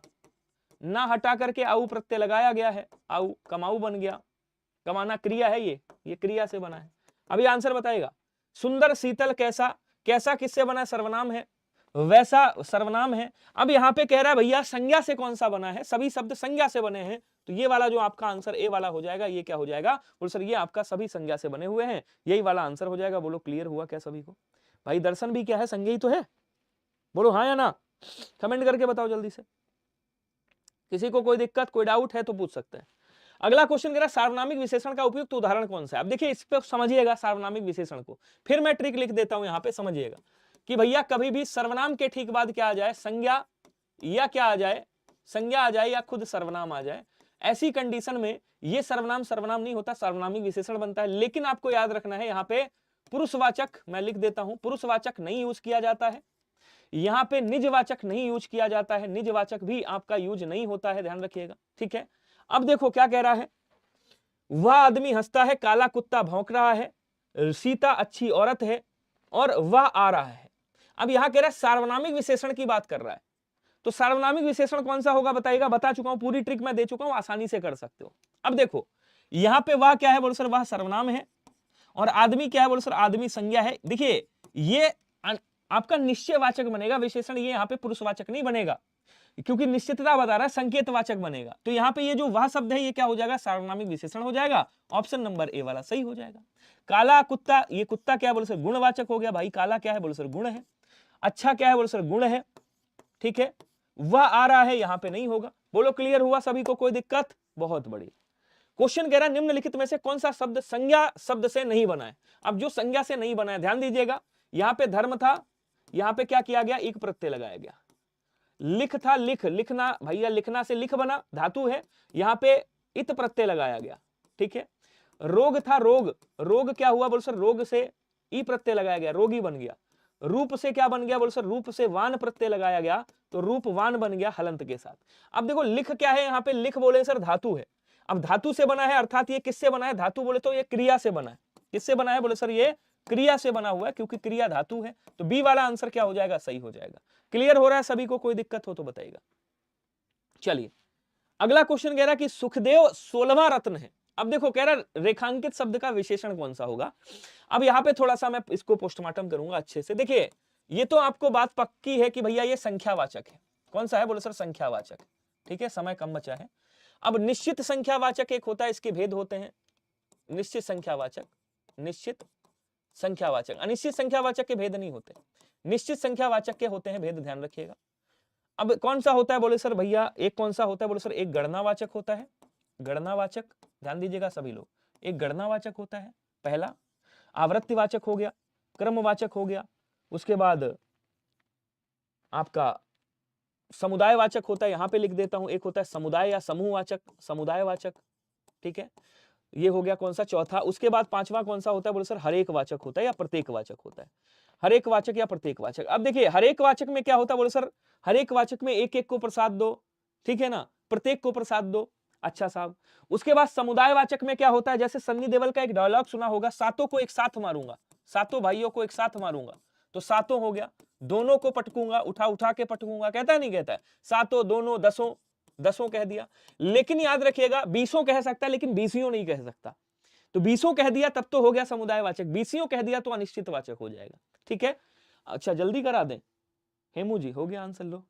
ना हटा करके आऊ प्रत्यय लगाया गया है, आऊ, कमाऊ बन गया। कमाना क्रिया है, ये क्रिया से बना है। अभी आंसर बताएगा। सुंदर, शीतल, कैसा, कैसा किससे बना है, सर्वनाम है, वैसा सर्वनाम है। अब यहाँ पे कह रहा है भैया संज्ञा से कौन सा बना है, सभी शब्द संज्ञा से बने हैं, तो ये वाला जो आपका आंसर ए वाला हो जाएगा। ये क्या हो जाएगा, बोलो सर ये आपका सभी संज्ञा से बने हुए हैं, यही वाला आंसर हो जाएगा। बोलो क्लियर हुआ क्या सभी को। भाई दर्शन भी क्या है, संज्ञा ही तो है, बोलो हाँ या ना, कमेंट करके बताओ जल्दी से। किसी को कोई दिक्कत, कोई डाउट है तो पूछ सकते हैं। अगला क्वेश्चन कह रहा है सार्वनामिक विशेषण का उपयुक्त उदाहरण कौन सा है। अब देखिए इस पे समझिएगा सार्वनामिक विशेषण को, फिर मैं ट्रिक लिख देता हूं यहां पे, समझिएगा कि भैया कभी भी सर्वनाम के ठीक बाद क्या आ जाए, संज्ञा, या क्या आ जाए, संज्ञा आ जाए या खुद सर्वनाम आ जाए। ऐसी कंडीशन में ये सर्वनाम सर्वनाम नहीं होता, सार्वनामिक विशेषण बनता है। लेकिन आपको याद रखना है यहाँ पे पुरुषवाचक, मैं लिख देता हूं, पुरुषवाचक नहीं यूज किया जाता है, यहाँ पे निजवाचक नहीं यूज किया जाता है, निजवाचक भी आपका यूज नहीं होता है, ध्यान रखिएगा। ठीक है, अब देखो क्या कह रहा है, वह आदमी हंसता है, काला कुत्ता भौंक रहा है। सीता अच्छी औरत है और वह आ रहा है। अब यहां कह रहा है सार्वनामिक विशेषण की बात कर रहा है, तो सार्वनामिक विशेषण कौन सा होगा बताइएगा। बता चुका हूं, पूरी ट्रिक मैं दे चुका हूं, आसानी से कर सकते हो। अब देखो यहां पे वह क्या है बोलो सर, वह सर्वनाम है, और आदमी क्या है बोलो सर, आदमी संज्ञा है। देखिए ये आपका निश्चयवाचक बनेगा विशेषण, ये यहां पे पुरुषवाचक नहीं बनेगा, क्योंकि निश्चितता बता रहा है, संकेतवाचक बनेगा। तो यहां पे ये जो वह शब्द है ये क्या हो जाएगा, सार्वनामिक विशेषण हो जाएगा। ऑप्शन नंबर ए वाला सही हो जाएगा। काला कुत्ता, ये कुत्ता क्या है बोलो सर, गुणवाचक हो गया भाई। काला क्या है बोलो सर, गुण है। अच्छा क्या है बोलो सर, गुण है, ठीक है। वह आ रहा है, यहां पे नहीं होगा। बोलो क्लियर हुआ सभी को, कोई दिक्कत? बहुत बड़ी। क्वेश्चन कह रहा है निम्नलिखित में से कौन सा शब्द संज्ञा शब्द से नहीं बना है। अब जो संज्ञा से नहीं बना है, ध्यान दीजिएगा, यहां पे धर्म था, यहां पे क्या किया गया, एक प्रत्यय लगाया गया। लिख था, लिख, लिखना भैया, लिखना से लिख बना, धातु है, यहां पे इत प्रत्यय लगाया गया, ठीक है। रोग था, रोग, रोग क्या हुआ बोल सर, रोग से ई प्रत्यय लगाया गया, रोगी बन गया। रूप से क्या बन गया बोल सर, रूप से वान प्रत्यय लगाया गया, तो रूपवान बन गया हलंत के साथ। अब देखो लिख क्या है, यहां पे लिख बोले सर धातु है। अब धातु से बना है, अर्थात ये किससे बना है, धातु बोले तो ये क्रिया से बना है। किससे बना है बोले सर, ये क्रिया से बना हुआ है, क्योंकि क्रिया धातु है। तो बी वाला आंसर क्या हो जाएगा, सही हो जाएगा। क्लियर हो रहा है सभी को, कोई दिक्कत हो तो बताइएगा। चलिए अगला क्वेश्चन कह रहा है कि सुखदेव 16वां रत्न है। अब देखो कह रहा रेखांकित शब्द का विशेषण कौन सा होगा। अब यहां पे थोड़ा सा मैं इसको पोस्टमार्टम करूंगा अच्छे से। देखिए ये तो आपको बात पक्की है कि भैया ये संख्यावाचक है। कौन सा है बोले सर, संख्यावाचक, ठीक है। समय कम बचा है। अब निश्चित संख्यावाचक एक होता है, इसके भेद होते हैं। निश्चित संख्यावाचक, निश्चित संख्यावाचक, अनिश्चित संख्यावाचक के भेद नहीं होते, निश्चित संख्यावाचक के होते हैं भेद, ध्यान रखिएगा। अब कौन सा होता है बोले सर भैया, एक कौन सा होता है बोले सर, एक गणनावाचक होता है। गणनावाचक, ध्यान दीजिएगा सभी लोग, एक गणनावाचक होता है पहला। आवृत्तिवाचक हो गया, क्रमवाचक हो गया, उसके बाद आपका समुदायवाचक होता है, यहां पे लिख देता हूं। एक होता है समुदाय या समूहवाचक, समुदायवाचक, ठीक है। ये हो गया कौन सा, चौथा। उसके बाद पांचवा कौन सा होता है बोले सर, हरेक वाचक होता है या प्रत्येक वाचक होता है। हरेक वाचक या प्रत्येक वाचक। अब देखिए हरेक वाचक में क्या होता है बोले सर, हरेक वाचक में एक एक को प्रसाद दो, ठीक है ना, प्रत्येक को प्रसाद दो। अच्छा साहब, उसके बाद समुदायवाचक में क्या होता है, जैसे सन्नी देओल का एक डायलॉग सुना होगा, सातों को एक साथ मारूंगा, सातों भाइयों को एक साथ मारूंगा, तो सातों हो गया। दोनों को पटकूंगा, उठा उठा के पटकूंगा, कहता है नहीं कहता है, सातों, दोनों, दसों, दसों कह दिया। लेकिन याद रखिएगा बीसों कह सकता है, लेकिन बीसियों नहीं कह सकता। तो बीसों कह दिया तब तो हो गया समुदायवाचक, बीसियों कह दिया तो अनिश्चित वाचक हो जाएगा, ठीक है। अच्छा जल्दी करा दें, हेमू जी हो गया आंसर, लो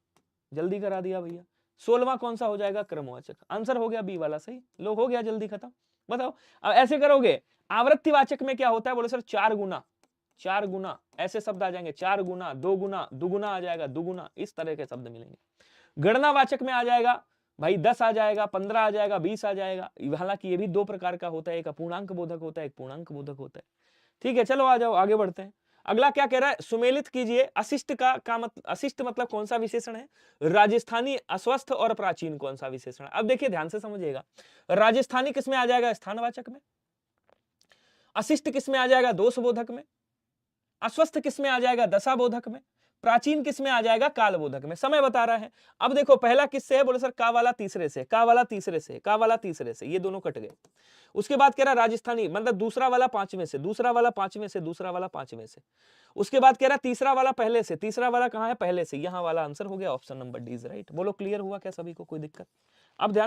जल्दी करा दिया भैया। 16वां कौन सा हो जाएगा, क्रमवाचक। आंसर हो गया बी वाला सही, लो हो गया जल्दी खत्म। बताओ अब ऐसे करोगे। आवृत्तिवाचक में क्या होता है बोले सर, चार गुना, चार गुना, ऐसे शब्द आ जाएंगे, चार गुना, दो गुना, दुगुना आ जाएगा, दुगुना, इस तरह के शब्द मिलेंगे। गणनावाचक में आ जाएगा भाई 10 आ जाएगा, 15 आ जाएगा, 20 आ जाएगा। हालांकि ये भी दो प्रकार का होता है, एक अपूर्णांक बोधक होता है, एक पूर्णांक बोधक होता है, ठीक है। चलो आ जाओ आगे बढ़ते हैं। अगला क्या कह रहा है, सुमेलित कीजिए। अशिष्ट का अशिष्ट मतलब कौन सा विशेषण है, राजस्थानी, अस्वस्थ और प्राचीन कौन सा विशेषण है। अब देखिए ध्यान से समझिएगा, राजस्थानी किसमें आ जाएगा, स्थानवाचक में। अशिष्ट किसमें आ जाएगा, दोषबोधक में। अस्वस्थ किसमें आ जाएगा, दशाबोधक में। प्राचीन किसमें आ जाएगा, कालबोधक में। समय बता रहा है। अब देखो पहला किससे है बोले सर, का वाला तीसरे से, का वाला तीसरे से, का वाला तीसरे से, ये दोनों कट गए। उसके बाद कह रहा राजस्थानी मतलब दूसरा वाला पांचवें से, दूसरा वाला पांचवें से, दूसरा वाला पांचवें से। उसके बाद कह रहा तीसरा वाला पहले से, तीसरा वाला कहां है, पहले से। यहां वाला आंसर हो गया option number D is right. बोलो क्लियर हुआ क्या सभी को, कोई दिक्कत। अब ध्यान